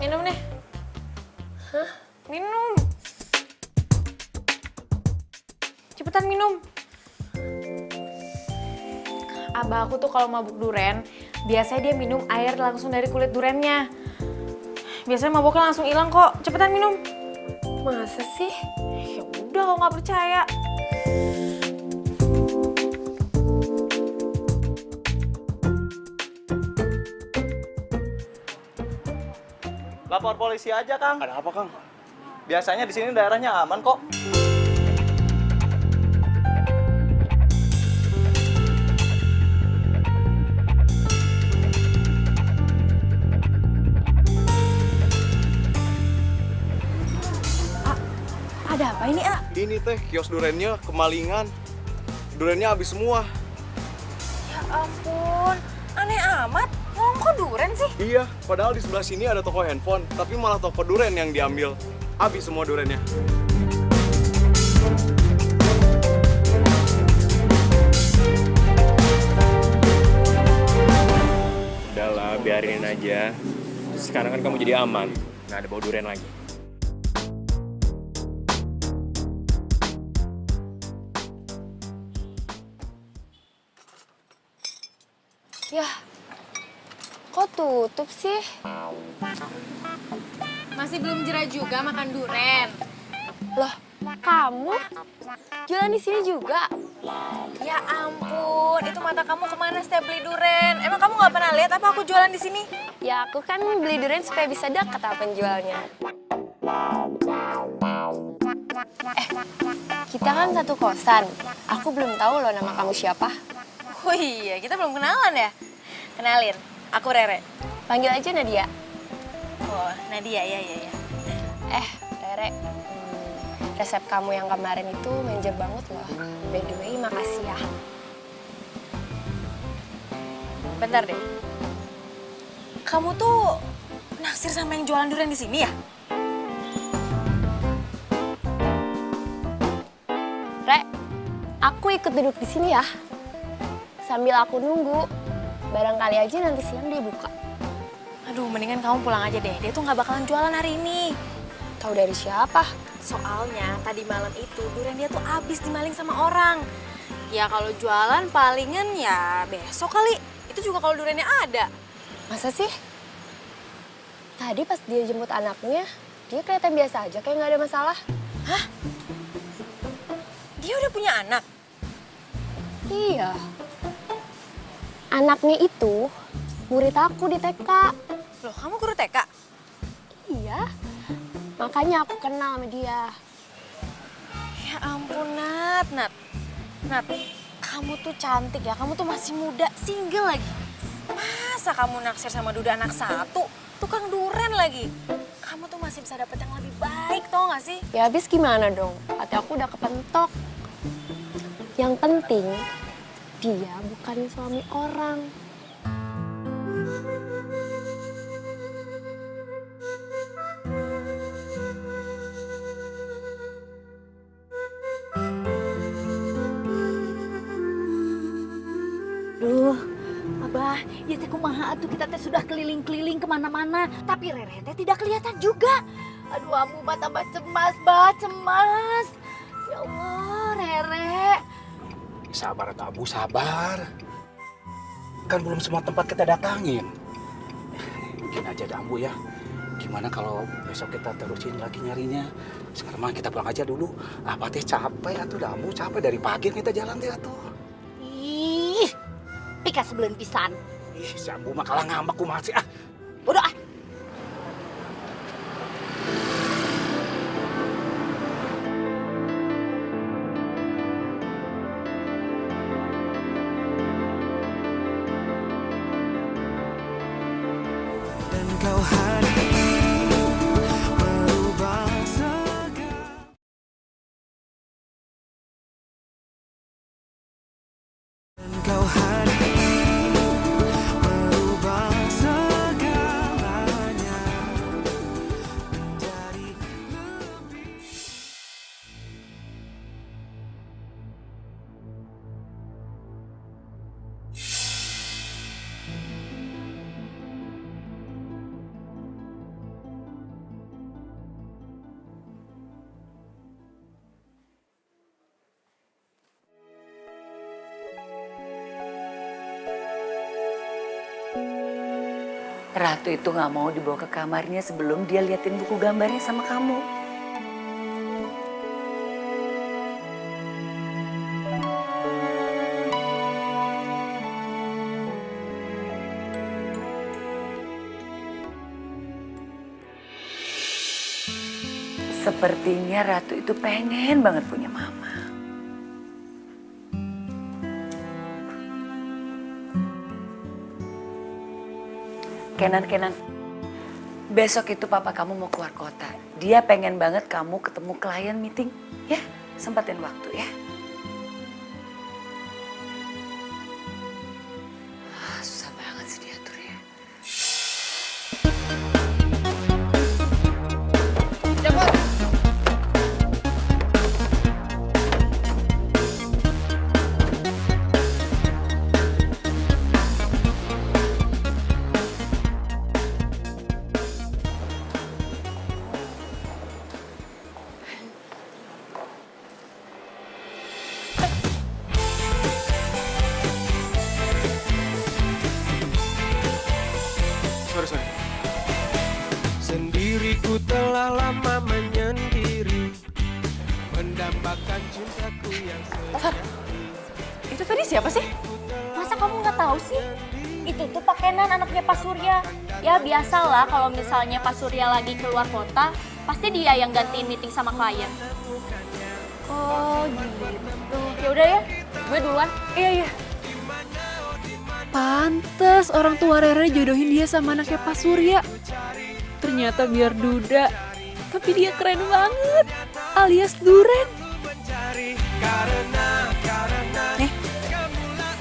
Minum nih. Hah? Minum. Cepetan minum. Abah aku tuh kalau mabuk duren, biasanya dia minum air langsung dari kulit durennya. Biasanya mabuknya langsung hilang kok. Cepetan minum. Masa sih? Ya udah kalau nggak percaya. Lapor polisi aja, Kang. Ada apa, Kang? Biasanya di sini daerahnya aman kok. Ada apa ini, A? Ini teh kios durennya kemalingan. Durennya habis semua. Ya ampun, aneh amat. Ngomong kok duren sih? Iya, padahal di sebelah sini ada toko handphone, tapi malah toko duren yang diambil. Habis semua durennya. Udahlah, biarin aja. Sekarang kan kamu jadi aman. Nggak ada bau durian lagi. Yah, kok tutup sih? Masih belum jera juga makan duren. Loh, kamu jualan di sini juga? Ya ampun, itu mata kamu kemana setiap beli duren? Emang kamu nggak pernah lihat apa aku jualan di sini? Ya aku kan beli durian supaya bisa dekat sama penjualnya. Kita kan satu kosan. Aku belum tahu loh nama kamu siapa. Oh iya, kita belum kenalan ya? Kenalin, aku Rere. Panggil aja Nadia. Oh, Nadia, ya. Rere, resep kamu yang kemarin itu manajer banget loh. By the way, makasih ya. Bentar deh. Kamu tuh naksir sama yang jualan durian di sini ya? Re, aku ikut duduk di sini ya. Sambil aku nunggu, barangkali aja nanti siang dia buka. Aduh, mendingan kamu pulang aja deh. Dia tuh nggak bakalan jualan hari ini. Tahu dari siapa? Soalnya tadi malam itu durian dia tuh abis dimaling sama orang. Ya kalau jualan palingan ya besok kali. Itu juga kalau duriannya ada. Masa sih? Tadi pas dia jemput anaknya, dia kelihatan biasa aja, kayak nggak ada masalah. Hah? Dia udah punya anak? Iya. Anaknya itu murid aku di TK. Loh, kamu guru TK? Iya. Makanya aku kenal sama dia. Ya ampun, Nat. Nat, kamu tuh cantik ya. Kamu tuh masih muda, single lagi. Masa kamu naksir sama duda anak satu? Tukang duren lagi. Kamu tuh masih bisa dapet yang lebih baik, tau gak sih? Ya habis gimana dong? Hati aku udah kepentok. Yang penting, dia bukan suami orang. Duh, Abah, ya teh kumaha atuh kita teh sudah keliling-keliling kemana-mana, tapi Rere teh tidak kelihatan juga. Aduh, Ambu mah tambah cemas, bah, cemas. Ya Allah, Rere. Sabar atuh Abu, sabar. Kan belum semua tempat kita datangin. Gini aja dah Ambu ya. Gimana kalau besok kita terusin lagi nyarinya? Sekarang mah kita pulang aja dulu. Apa teh capek atuh dah Ambu, capek dari pagi kita jalan teh atuh. Ih, pika sebelum pisan. Ih, si Ambu mah kalah ngambek kumaha sih ah. Bodoh ah. Dan kau hadir merubah segala. Dan kau hadir merubah segalanya menjadi lebih. Ratu itu nggak mau dibawa ke kamarnya sebelum dia liatin buku gambarnya sama kamu. Sepertinya Ratu itu pengen banget punya mama. Kenan, besok itu papa kamu mau keluar kota. Dia pengen banget kamu ketemu klien meeting. Ya, sempatin waktu ya. Susah banget sih diatur ya. Sorry. Sendiriku telah lama menyendiri, mendambakan cintaku yang sejati. Itu tadi siapa sih? Masa kamu nggak tahu sih? Itu tuh Pak Kenan, anaknya Pak Surya. Ya biasalah kalau misalnya Pak Surya lagi keluar kota, pasti dia yang gantiin meeting sama klien. Oh gitu. Ya udah ya, gue duluan. Iya. Pantes orang tua Rere jodohin dia sama anaknya Pak Surya. Ternyata biar duda, tapi dia keren banget, alias Duren.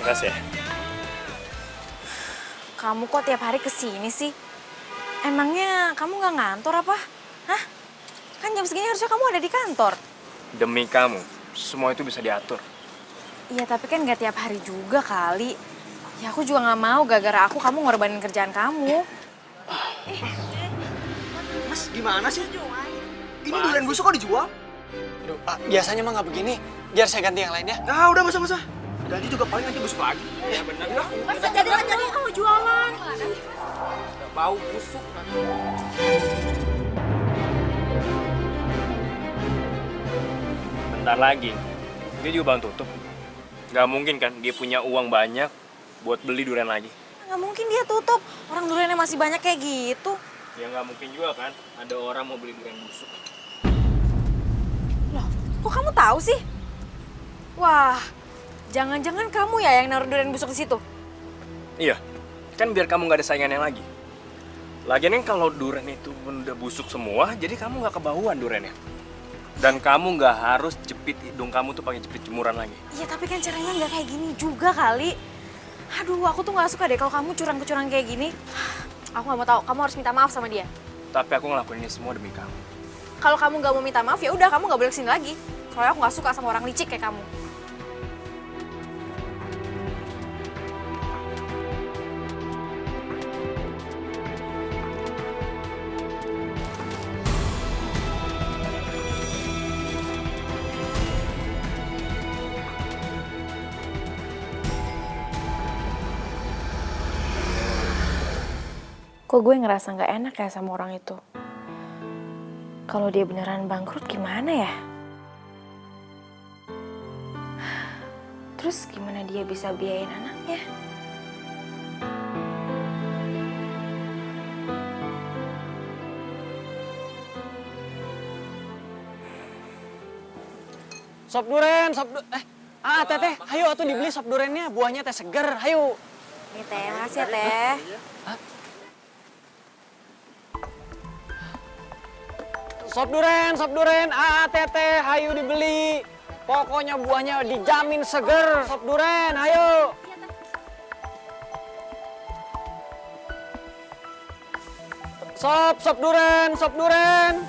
Makasih ya. Kamu kok tiap hari kesini sih? Emangnya kamu nggak ngantor apa? Hah? Kan jam segini harusnya kamu ada di kantor. Demi kamu, semua itu bisa diatur. Iya tapi kan nggak tiap hari juga kali. Ya aku juga nggak mau gara-gara kamu ngorbanin kerjaan kamu. Mas, gimana sih? Ini durian busuk kok dijual? Aduh, biasanya mah nggak begini. Biar saya ganti yang lainnya. Ah, udah masa. Ganti juga paling nanti busuk lagi. Ya bener. Masa jadi kamu jualan? Bau busuk. Bentar lagi, dia juga bang tutup. Gak mungkin kan dia punya uang banyak buat beli durian lagi. Nggak mungkin dia tutup. Orang duriannya masih banyak kayak gitu. Ya nggak mungkin juga kan ada orang mau beli durian busuk. Loh, kok kamu tahu sih? Wah, jangan-jangan kamu ya yang naruh durian busuk di situ? Iya, kan biar kamu nggak ada saingannya lagi. Lagian kan kalau durian itu udah busuk semua, jadi kamu nggak kebauan duriannya. Dan kamu nggak harus jepit hidung kamu tuh pakai jepit jemuran lagi. Iya, tapi kan caranya nggak kayak gini juga kali. Aduh, aku tuh nggak suka deh kalau kamu curang-curang kayak gini. Aku nggak mau tahu. Kamu harus minta maaf sama dia. Tapi aku ngelakuin ini semua demi kamu. Kalau kamu nggak mau minta maaf, ya udah kamu nggak boleh kesini lagi. Soalnya aku nggak suka sama orang licik kayak kamu. Kok gue ngerasa nggak enak ya sama orang itu? Kalau dia beneran bangkrut gimana ya? Terus gimana dia bisa biayain anaknya? Sop duren, teteh, ayo atuh dibeli sop durennya, buahnya teh seger, ayo. Nih teh, makasih ya teh. Sop duren, teteh, ayo dibeli. Pokoknya buahnya dijamin seger, sop duren, ayo. Sop duren.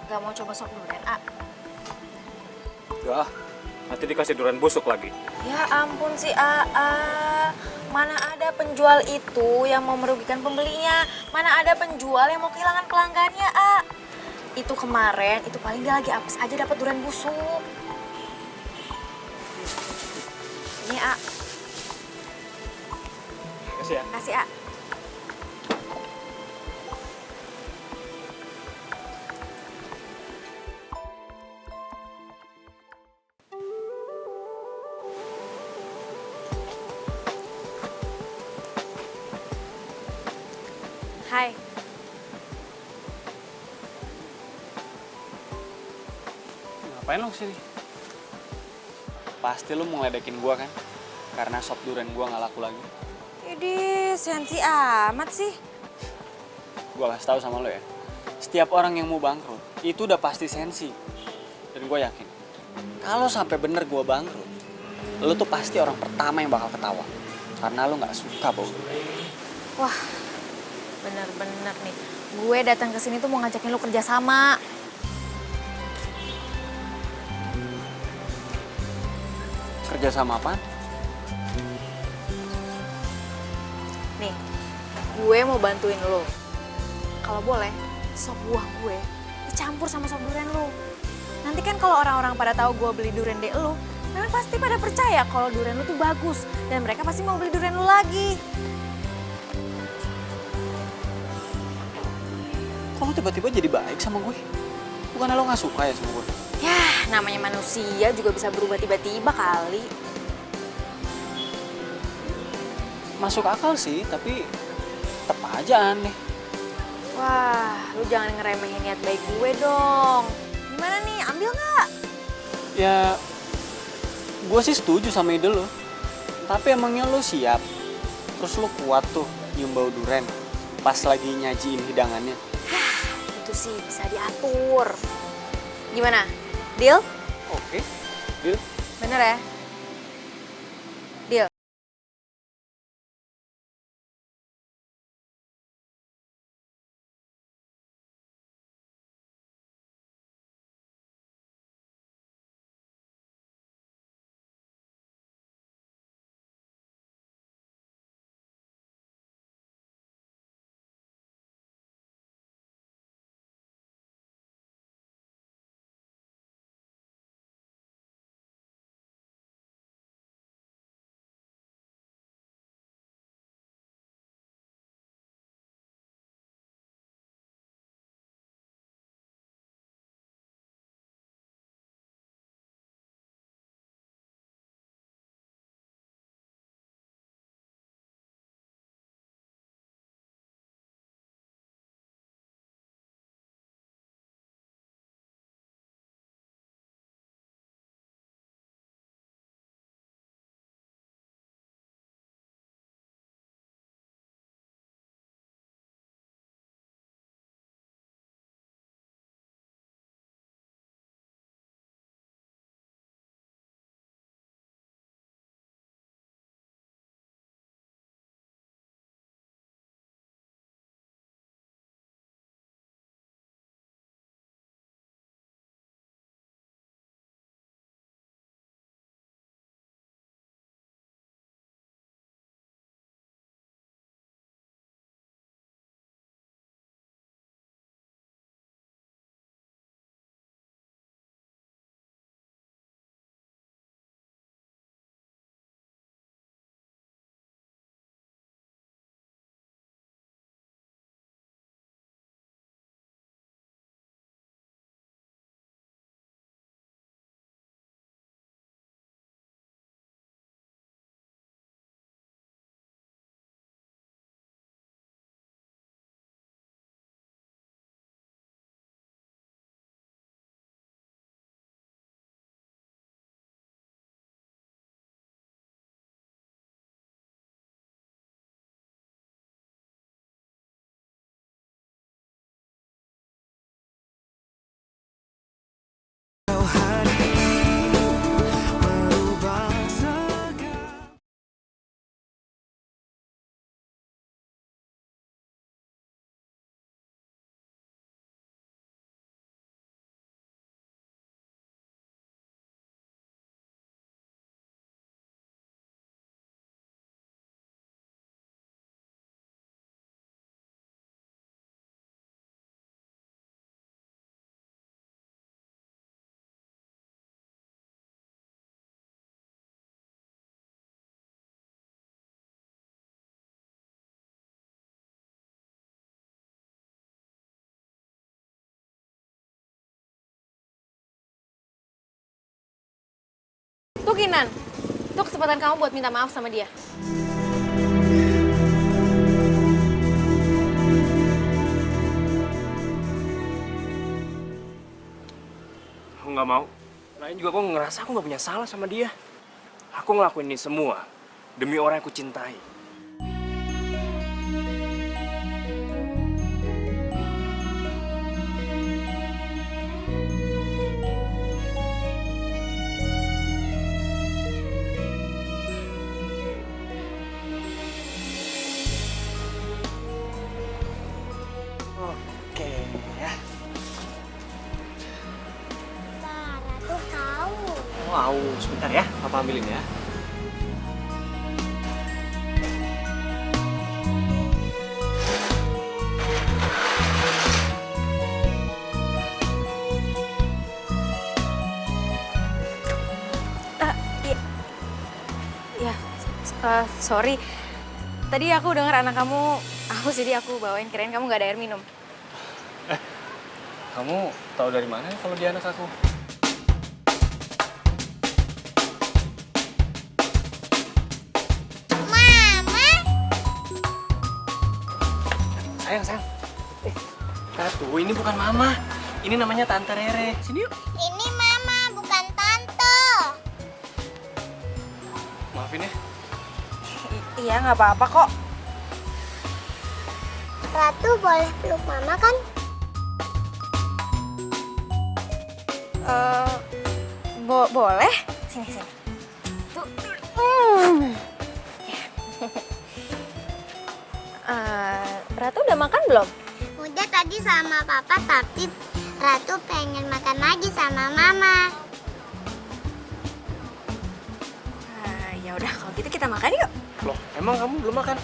Gak mau coba sop durian, Enggak, nanti dikasih durian busuk lagi. Ya ampun si Aa, mana ada penjual itu yang mau merugikan pembelinya? Mana ada penjual yang mau kehilangan pelanggannya, Itu kemarin, itu paling dia lagi apes aja dapat durian busuk. Ini, Kasih ya. Kasih, Hai. Ngapain lo kesini? Pasti lo mau ngeledekin gua kan? Karena sop duren gua nggak laku lagi. Idih, sensi amat sih. Gua kasih tahu sama lo ya. Setiap orang yang mau bangkrut, itu udah pasti sensi. Dan gue yakin, kalau sampai bener gue bangkrut, lo tuh pasti orang pertama yang bakal ketawa. Karena lo nggak suka bau durian. Wah, bener-bener nih. Gue datang ke sini tuh mau ngajakin lu kerja sama. Kerja sama apaan? Nih, gue mau bantuin lo. Kalau boleh, sop buah gue dicampur sama sop durian lo. Nanti kan kalau orang-orang pada tahu gue beli durian di lo, mereka pasti pada percaya kalau durian lo tuh bagus. Dan mereka pasti mau beli durian lo lagi. Kok lo tiba-tiba jadi baik sama gue? Bukannya lo nggak suka ya sama gue? Yah, namanya manusia juga bisa berubah tiba-tiba kali. Masuk akal sih, tapi tetep aja aneh. Wah, lu jangan ngeremehin niat baik gue dong. Gimana nih, ambil nggak? Ya, gue sih setuju sama ide lo. Tapi emangnya lo siap? Terus lo kuat tuh nyium bau duren pas lagi nyajiin hidangannya? Itu sih bisa diatur. Gimana? Deal? Oke, deal. Bener ya? Deal. Tuh Kinan, tuh kesempatan kamu buat minta maaf sama dia. Aku nggak mau. Lain juga aku ngerasa aku nggak punya salah sama dia. Aku ngelakuin ini semua demi orang yang aku cintai. Oke ya. Ratu tahu. Wow, sebentar ya, papa ambilin ya. Ya, sorry. Tadi aku dengar anak kamu haus, jadi aku bawain, kirain kamu nggak ada air minum. Kamu tahu dari mana kalau dia anak aku? Mama. Sayang. Ratu, ini bukan mama. Ini namanya Tante Rere. Sini yuk. Ini mama, bukan tante. Maafin ya. Iya, nggak apa-apa kok. Ratu boleh peluk mama kan? Boleh. Sini. Tuh. Ratu udah makan belum? Udah tadi sama papa, tapi Ratu pengen makan lagi sama mama. Ya udah, kalau gitu kita makan yuk. Loh, emang kamu belum makan?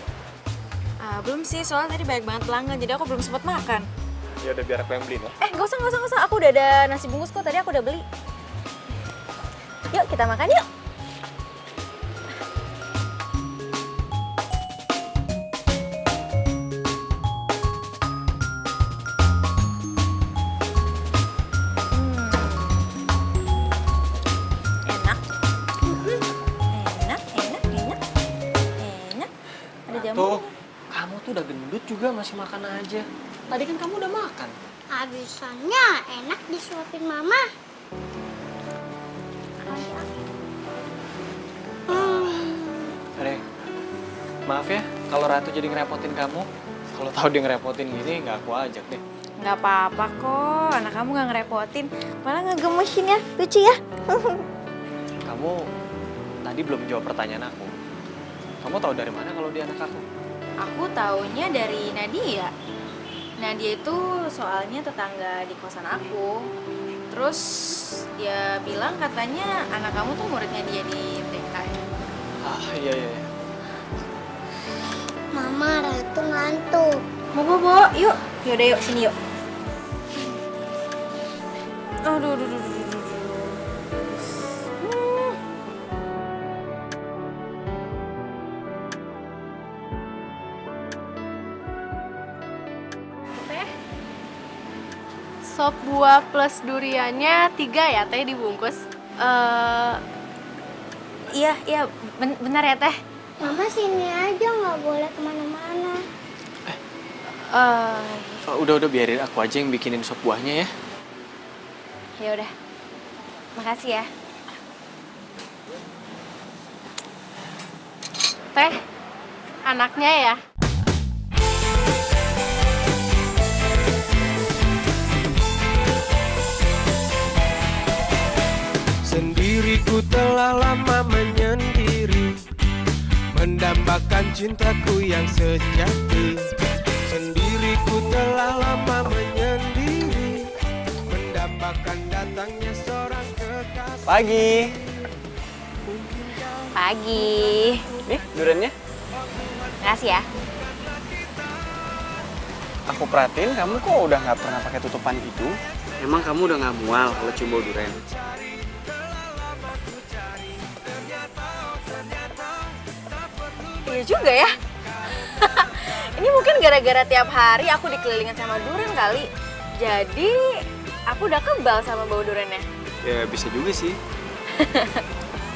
Belum sih, soalnya tadi banyak banget pelanggan, jadi aku belum sempat makan. Ya udah biar aku yang beliin ya. Nggak usah. Aku udah ada nasi bungkus kok, tadi aku udah beli. Yuk, kita makan yuk. Enak. Ada jamu. Tuh, kamu tuh udah gendut juga masih makan aja. Tadi kan kamu udah makan. Habisannya enak disuapin mama. Rere, maaf ya kalau Ratu jadi ngerepotin kamu. Kalau tahu dia ngerepotin gini, nggak aku ajak deh. Nggak apa-apa kok, anak kamu nggak ngerepotin. Malah ngegemesin ya, lucu ya. Kamu tadi belum jawab pertanyaan aku. Kamu tahu dari mana kalau dia anak aku? Aku taunya dari Nadia. Nadia itu soalnya tetangga di kosan aku. Terus dia bilang katanya anak kamu tuh muridnya dia di TK. Iya. Mama, Ratu ngantuk. Mau bobo, yuk. Yaudah yuk, sini yuk. Aduh. Sop buah plus duriannya 3 ya teh dibungkus. Iya, benar ya teh. Mama sini aja, nggak boleh kemana-mana. Udah biarin aku aja yang bikinin sop buahnya ya. Ya udah. Makasih ya. Teh, anaknya ya. Sendiriku telah lama menyendiri, mendambakan cintaku yang sejati. Sendiriku telah lama menyendiri, mendambakan datangnya seorang kekasih. Pagi. Nih, duriannya. Makasih ya. Aku perhatiin kamu kok udah nggak pernah pakai tutupan itu. Emang kamu udah nggak mual kalau cium bau durian? Iya juga ya. Ini mungkin gara-gara tiap hari aku dikelilingin sama durian kali. Jadi aku udah kebal sama bau duriannya. Ya bisa juga sih.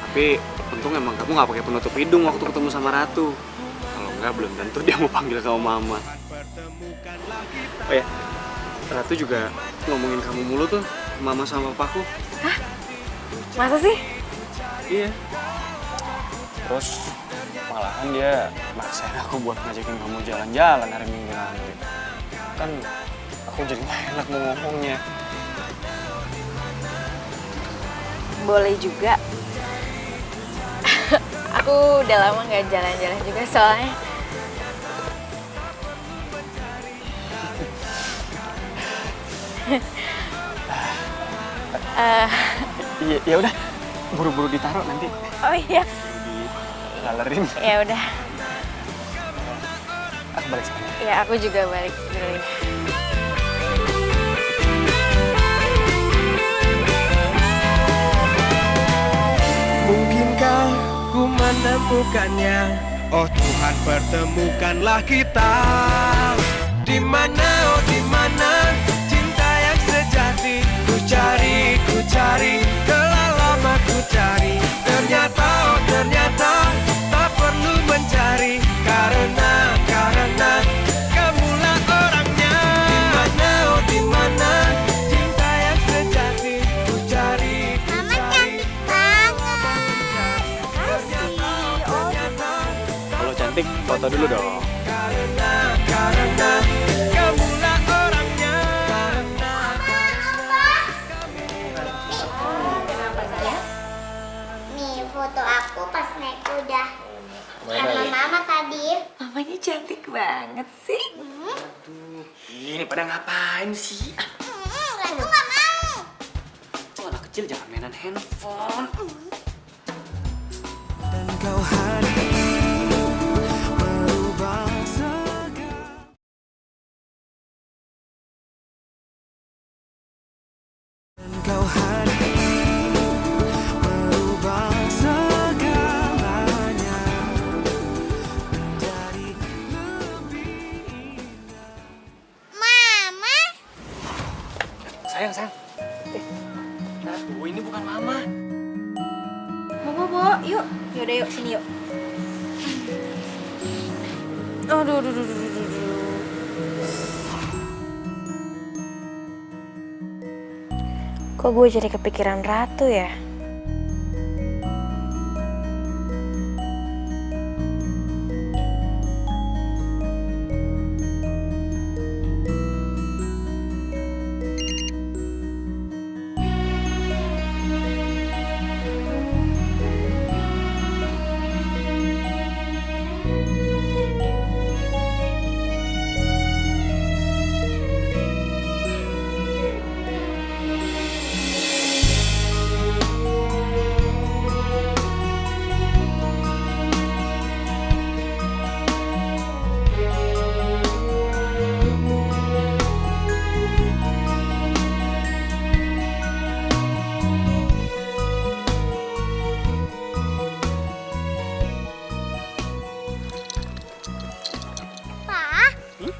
Tapi untung emang kamu nggak pakai penutup hidung waktu ketemu sama Ratu. Kalau nggak belum tentu dia mau panggil kamu mama. Oh ya, Ratu juga ngomongin kamu mulu tuh, mama sama papaku. Hah? Masa sih? Iya. Terus malahan dia maksain aku buat ngajakin kamu jalan-jalan hari Minggu nanti. Kan aku jadi gak enak mau ngomongnya. Boleh juga. Aku udah lama nggak jalan-jalan juga soalnya. Ya udah, buru-buru ditaruh nanti. Oh iya. Digalerin. Ya udah. Aku balik sekarang. Ya aku juga balik dulu. Mungkinkah ku menemukannya? Oh Tuhan, pertemukanlah kita. Di mana, oh di mana cinta yang sejati? Ku cari, telah lama ku cari. Ternyata, oh ternyata tak perlu mencari. Karena kamulah orangnya. Di mana, oh di mana cinta yang sejati? Ku cari. Kalau cantik, foto dulu dong. Karena kamulah orangnya. Kenapa sayang? Nih foto aku pas naik kuda sama mama tadi. Mamanya cantik banget sih. Ini pada ngapain sih? Ratu nggak mau. Tuh anak kecil jangan mainan handphone. Dan kau hadir merubah segala. Dan kau hadir merubah segalanya menjadi lebih indah. Mama. Sayang. Ratu, ini bukan mama. Bobo, yuk. Yaudah yuk, sini yuk. Aduh. Kok gue jadi kepikiran Ratu ya?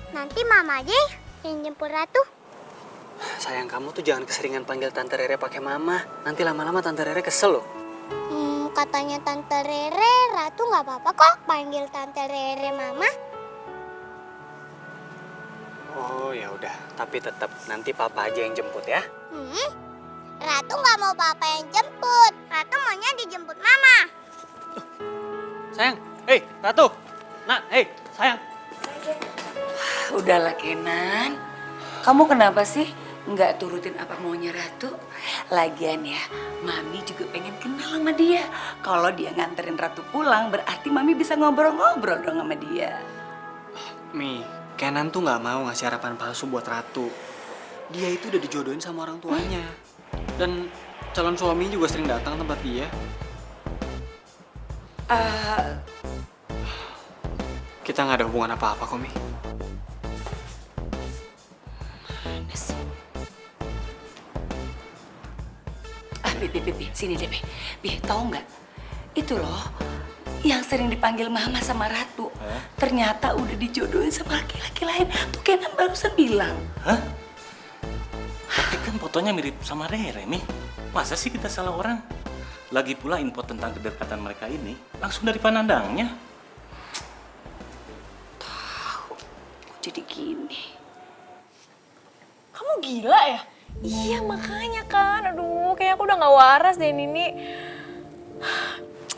Nanti mama aja yang jemput Ratu. Sayang, kamu tuh jangan keseringan panggil Tante Rere pakai mama. Nanti lama-lama Tante Rere kesel loh. Katanya Tante Rere, Ratu nggak apa-apa kok panggil Tante Rere mama. Oh ya udah, tapi tetap nanti papa aja yang jemput ya. Ratu nggak mau papa yang jemput. Ratu maunya dijemput mama. Sayang, hei Ratu. Nak, hei sayang. Udahlah Kenan, kamu kenapa sih nggak turutin apa maunya Ratu? Lagian ya, Mami juga pengen kenal sama dia. Kalau dia nganterin Ratu pulang, berarti Mami bisa ngobrol-ngobrol dong sama dia. Mi, Kenan tuh nggak mau ngasih harapan palsu buat Ratu. Dia itu udah dijodohin sama orang tuanya. Dan calon suami juga sering datang tempat dia. Kita nggak ada hubungan apa-apa kok, Mi. Bi, sini deh, Bi, tahu nggak? Itu loh, yang sering dipanggil Mama sama Ratu, ternyata udah dijodohin sama laki-laki lain. Tuh Kenan barusan bilang. Hah? Tapi kan fotonya mirip sama Rere, Mi. Masa sih kita salah orang? Lagi pula info tentang kedekatan mereka ini langsung dari panandangnya. Kok jadi gini? Kamu gila ya? Iya makanya kan, aduh kayaknya aku udah gak waras deh Nini.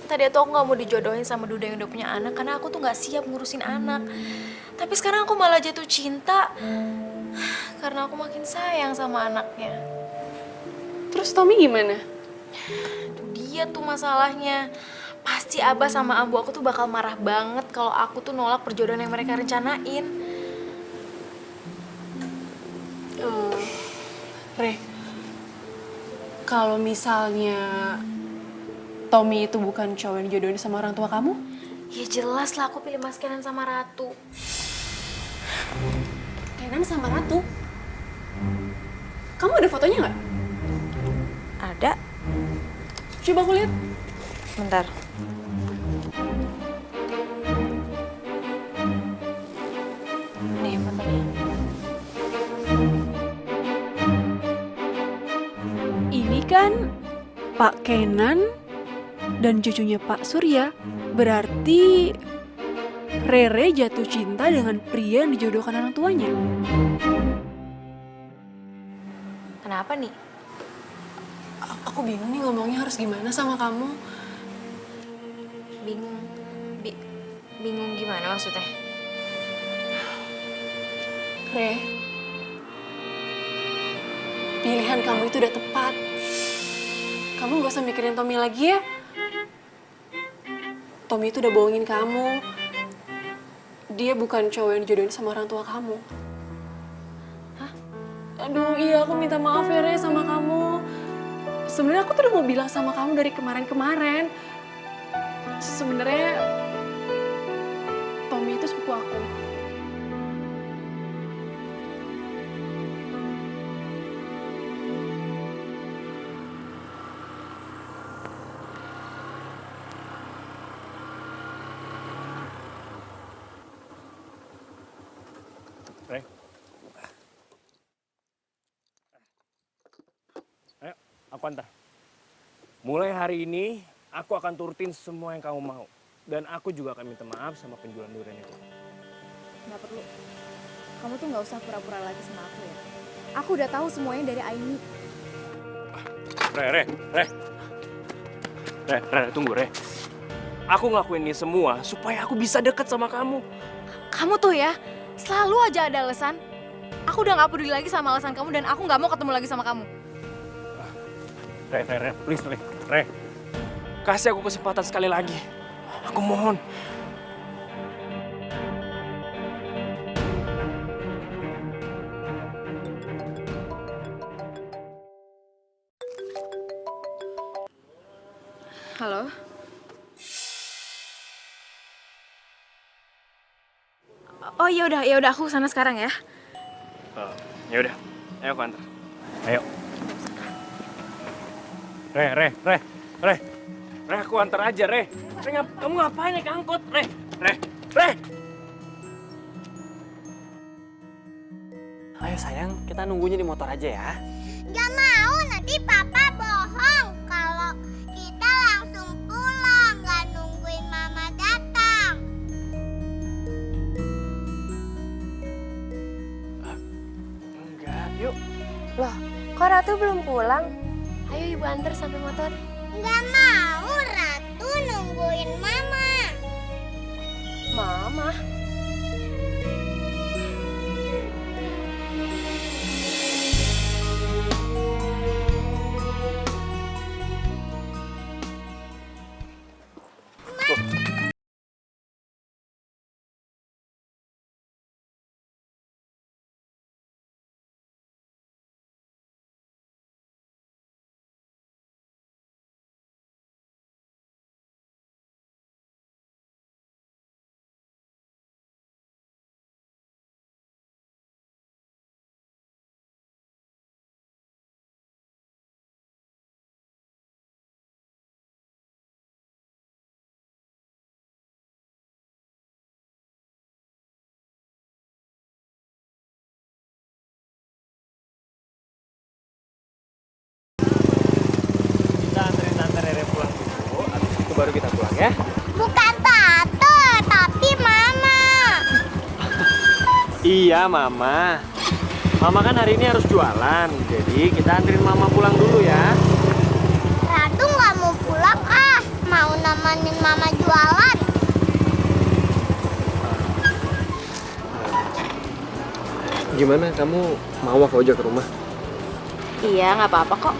Tadi tuh aku gak mau dijodohin sama duda yang udah punya anak karena aku tuh gak siap ngurusin anak. Tapi sekarang aku malah jatuh cinta karena aku makin sayang sama anaknya. Terus Tommy gimana? Itu dia tuh masalahnya. Pasti Abah sama Ambu aku tuh bakal marah banget kalau aku tuh nolak perjodohan yang mereka rencanain. Re, kalau misalnya Tommy itu bukan cowok yang dijodohin sama orang tua kamu? Ya jelas lah aku pilih Mas Kenan sama Ratu. Kenan sama Ratu? Kamu ada fotonya nggak? Ada. Coba aku lihat. Bentar. Nih fotonya. Ini kan Pak Kenan dan cucunya Pak Surya. Berarti Rere jatuh cinta dengan pria yang dijodohkan orang tuanya. Kenapa nih? Aku bingung nih ngomongnya harus gimana sama kamu. Bingung. Bingung gimana maksudnya? Re, pilihan kamu itu udah tepat. Kamu gak usah mikirin Tommy lagi ya. Tommy itu udah bohongin kamu. Dia bukan cowok yang dijodohin sama orang tua kamu. Hah? Aduh iya, aku minta maaf ya Re sama kamu. Sebenarnya aku tuh udah mau bilang sama kamu dari kemarin-kemarin. Sebenarnya Tommy itu sepupu aku. Re. Ayo, aku antar. Mulai hari ini, aku akan turutin semua yang kamu mau. Dan aku juga akan minta maaf sama penjual durian itu. Nggak perlu. Kamu tuh nggak usah pura-pura lagi sama aku ya. Aku udah tahu semuanya dari Aini. Re, tunggu, Re. Aku ngelakuin ini semua supaya aku bisa deket sama kamu. Kamu tuh ya, selalu aja ada alasan. Aku udah nggak peduli lagi sama alasan kamu dan aku nggak mau ketemu lagi sama kamu. Re, please, Re. Kasih aku kesempatan sekali lagi. Aku mohon. Halo? Oh ya udah aku sana sekarang ya. Ya udah, ayo aku antar. Ayo. Re, aku antar aja, Re. Kamu ngapain naik angkot, Re? Ayo sayang, kita nunggunya di motor aja ya. Gak mau, nanti papa bohong kalau kita langsung pulang, gak nungguin mama datang. Enggak, yuk. Loh, kok Ratu belum pulang? Ayo ibu antar sampai motor. Gak mau, Ratu nungguin mama. Mama? baru kita pulang ya. Bukan Tante, tapi Mama. Iya, Mama. Mama kan hari ini harus jualan, jadi kita anterin Mama pulang dulu ya. Ratu nggak mau pulang mau nemenin Mama jualan. Gimana, kamu mau aku ajak ke rumah? Iya, nggak apa-apa kok.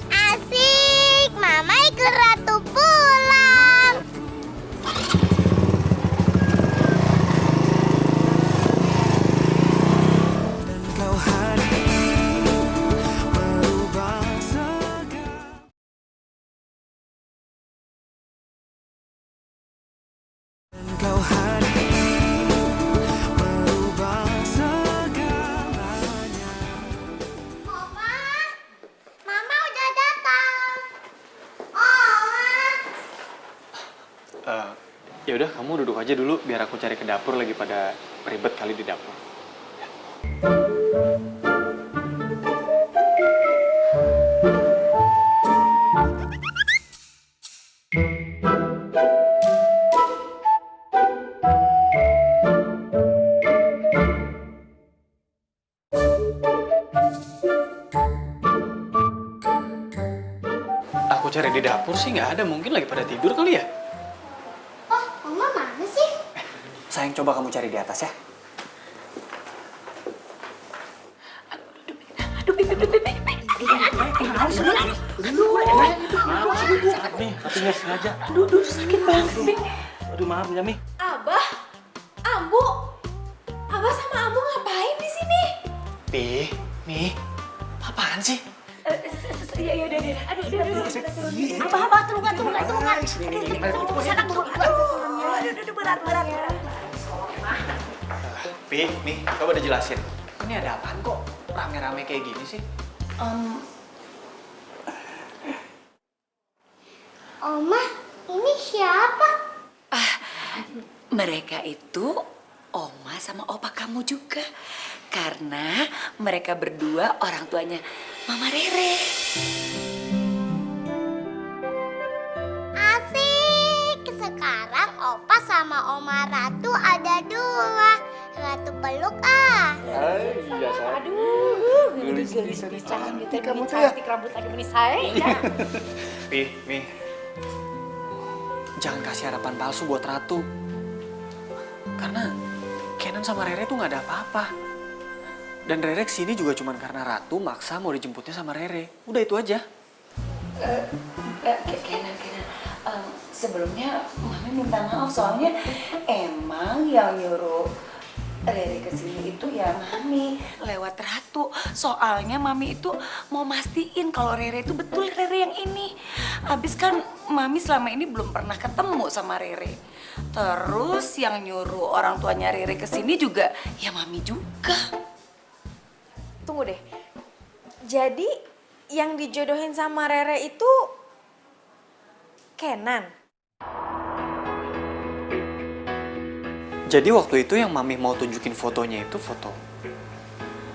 Asik, Mama ikut Ratu pulang. Kau hadir merubah Kau hadir merubah segalanya. Mama udah datang. Oma. Ya udah, kamu duduk aja dulu biar aku cari ke dapur, lagi pada ribet kali di dapur. Aku cari di dapur sih nggak ada, mungkin lagi pada tidur kali ya. Oh, Mama mana sih? Sayang, coba kamu cari di atas ya. Maaf nih, tapi nggak sengaja. Aduh, sakit banget nih. Aduh, maaf ya, Mi. Abah, Ambu, Abah sama Ambu ngapain di sini? Mi, apaan sih? Ya udah. Aduh. Abah, turunkan. Aduh, berat. Mi, coba dijelasin. Ini ada apaan kok rame-rame kayak gini sih? Oma, ini siapa? Mereka itu Oma sama Opa kamu juga. Karena mereka berdua orang tuanya Mama Rere. Asik, sekarang Opa sama Oma Ratu ada dua. Ratu peluk Iya, sayang. Aduh, gelis pisan gitu. Kamu tuh cantik rambut lagi menis saya. Mi, jangan kasih harapan palsu buat Ratu. Karena Kenan sama Rere tuh nggak ada apa-apa. Dan Rere kesini juga cuman karena Ratu maksa mau dijemputnya sama Rere. Udah itu aja. Kenan. Sebelumnya Mami minta maaf soalnya emang yang nyuruh Rere kesini itu ya Mami lewat Ratu. Soalnya Mami itu mau mastiin kalau Rere itu betul Rere yang ini. Habis kan Mami selama ini belum pernah ketemu sama Rere. Terus yang nyuruh orang tuanya Rere kesini juga ya Mami juga. Tunggu deh. Jadi yang dijodohin sama Rere itu Kenan. Jadi waktu itu yang Mami mau tunjukin fotonya itu foto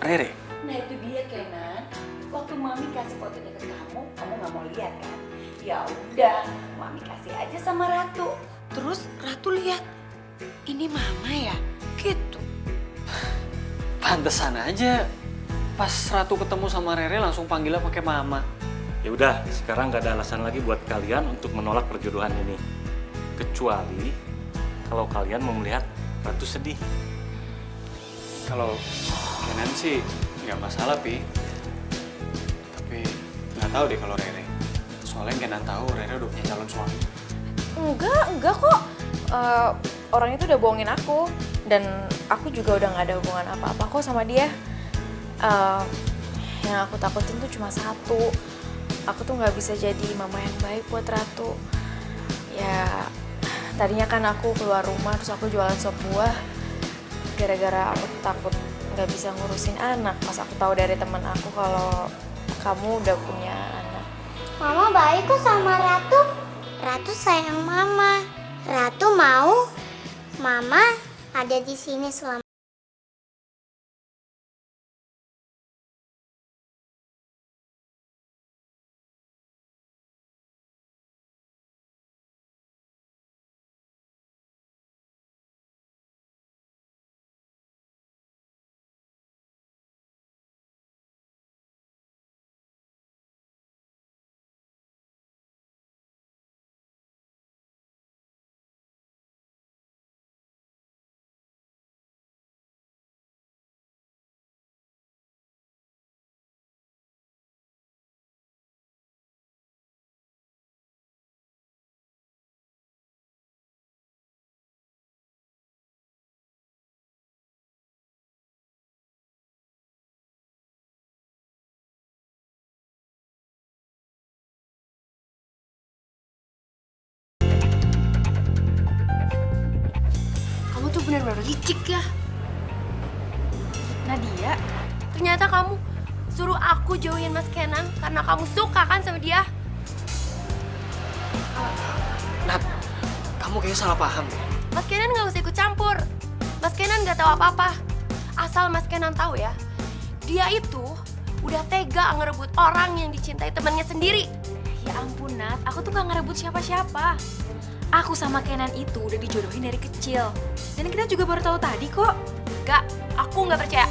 Rere. Nah itu dia Kenan. Waktu Mami kasih fotonya ke kamu nggak mau lihat kan? Ya udah, Mami kasih aja sama Ratu. Terus Ratu lihat, ini Mama ya, gitu. Pantesan aja pas Ratu ketemu sama Rere langsung panggilnya pakai Mama. Ya udah, sekarang nggak ada alasan lagi buat kalian untuk menolak perjodohan ini. Kecuali kalau kalian mau melihat Ratu sedih. Kalau Kenan sih nggak masalah, Pi. Tapi nggak tahu deh kalau Rere. Soalnya Kenan tahu Rere udah punya calon suami. Enggak kok. Orang itu udah bohongin aku. Dan aku juga udah gak ada hubungan apa-apa kok sama dia. Yang aku takutin tuh cuma satu. Aku tuh gak bisa jadi mama yang baik buat Ratu. Ya, tadinya kan aku keluar rumah terus aku jualan sop buah. Gara-gara aku takut gak bisa ngurusin anak. Pas aku tahu dari teman aku kalau kamu udah punya anak. Mama baik kok sama Ratu. Ratu sayang Mama. Ratu mau Mama ada di sini selama licik ya. Nadia, ternyata kamu suruh aku jauhin Mas Kenan karena kamu suka kan sama dia? Nat, kamu kayaknya salah paham deh. Mas Kenan gak usah ikut campur. Mas Kenan gak tahu apa-apa. Asal Mas Kenan tahu ya, dia itu udah tega ngerebut orang yang dicintai temannya sendiri. Ya ampun Nat, aku tuh gak ngerebut siapa-siapa. Aku sama Kenan itu udah dijodohin dari kecil. Dan kita juga baru tahu tadi kok. Gak, aku gak percaya.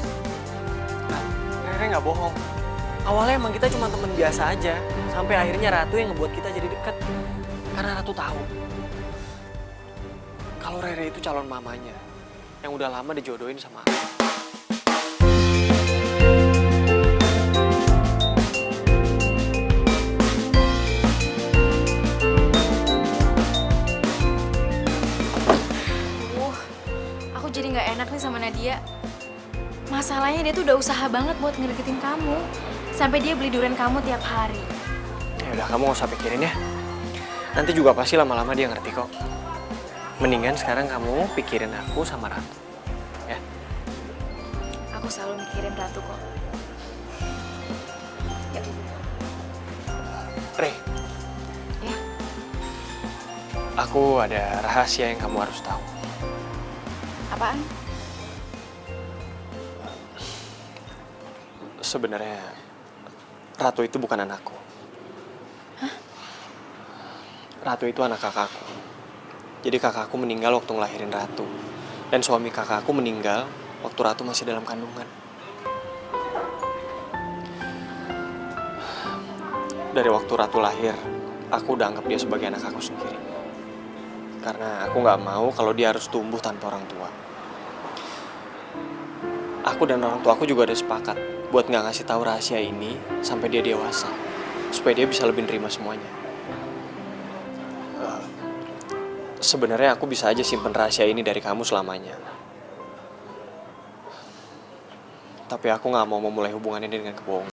Rere nggak bohong. Awalnya emang kita cuma temen biasa aja. Sampai akhirnya Ratu yang ngebuat kita jadi deket. Karena Ratu tahu kalau Rere itu calon mamanya yang udah lama dijodohin sama aku. Aku jadi nggak enak nih sama Nadia. Masalahnya dia tuh udah usaha banget buat ngedeketin kamu. Sampai dia beli durian kamu tiap hari. Ya udah, kamu nggak usah pikirin ya. Nanti juga pasti lama-lama dia ngerti kok. Mendingan sekarang kamu pikirin aku sama Ratu. Ya. Aku selalu mikirin Ratu kok. Ya. Re. Ya. Aku ada rahasia yang kamu harus tahu. Apaan? Sebenarnya Ratu itu bukan anakku. Hah? Ratu itu anak kakakku. Jadi kakakku meninggal waktu ngelahirin Ratu. Dan suami kakakku meninggal waktu Ratu masih dalam kandungan. Dari waktu Ratu lahir, aku udah anggap dia sebagai anak aku sendiri. Karena aku nggak mau kalau dia harus tumbuh tanpa orang tua. Aku dan orang tua aku juga udah sepakat buat nggak ngasih tahu rahasia ini sampai dia dewasa, supaya dia bisa lebih nerima semuanya. Sebenarnya aku bisa aja simpen rahasia ini dari kamu selamanya. Tapi aku nggak mau memulai hubungan ini dengan kebohongan.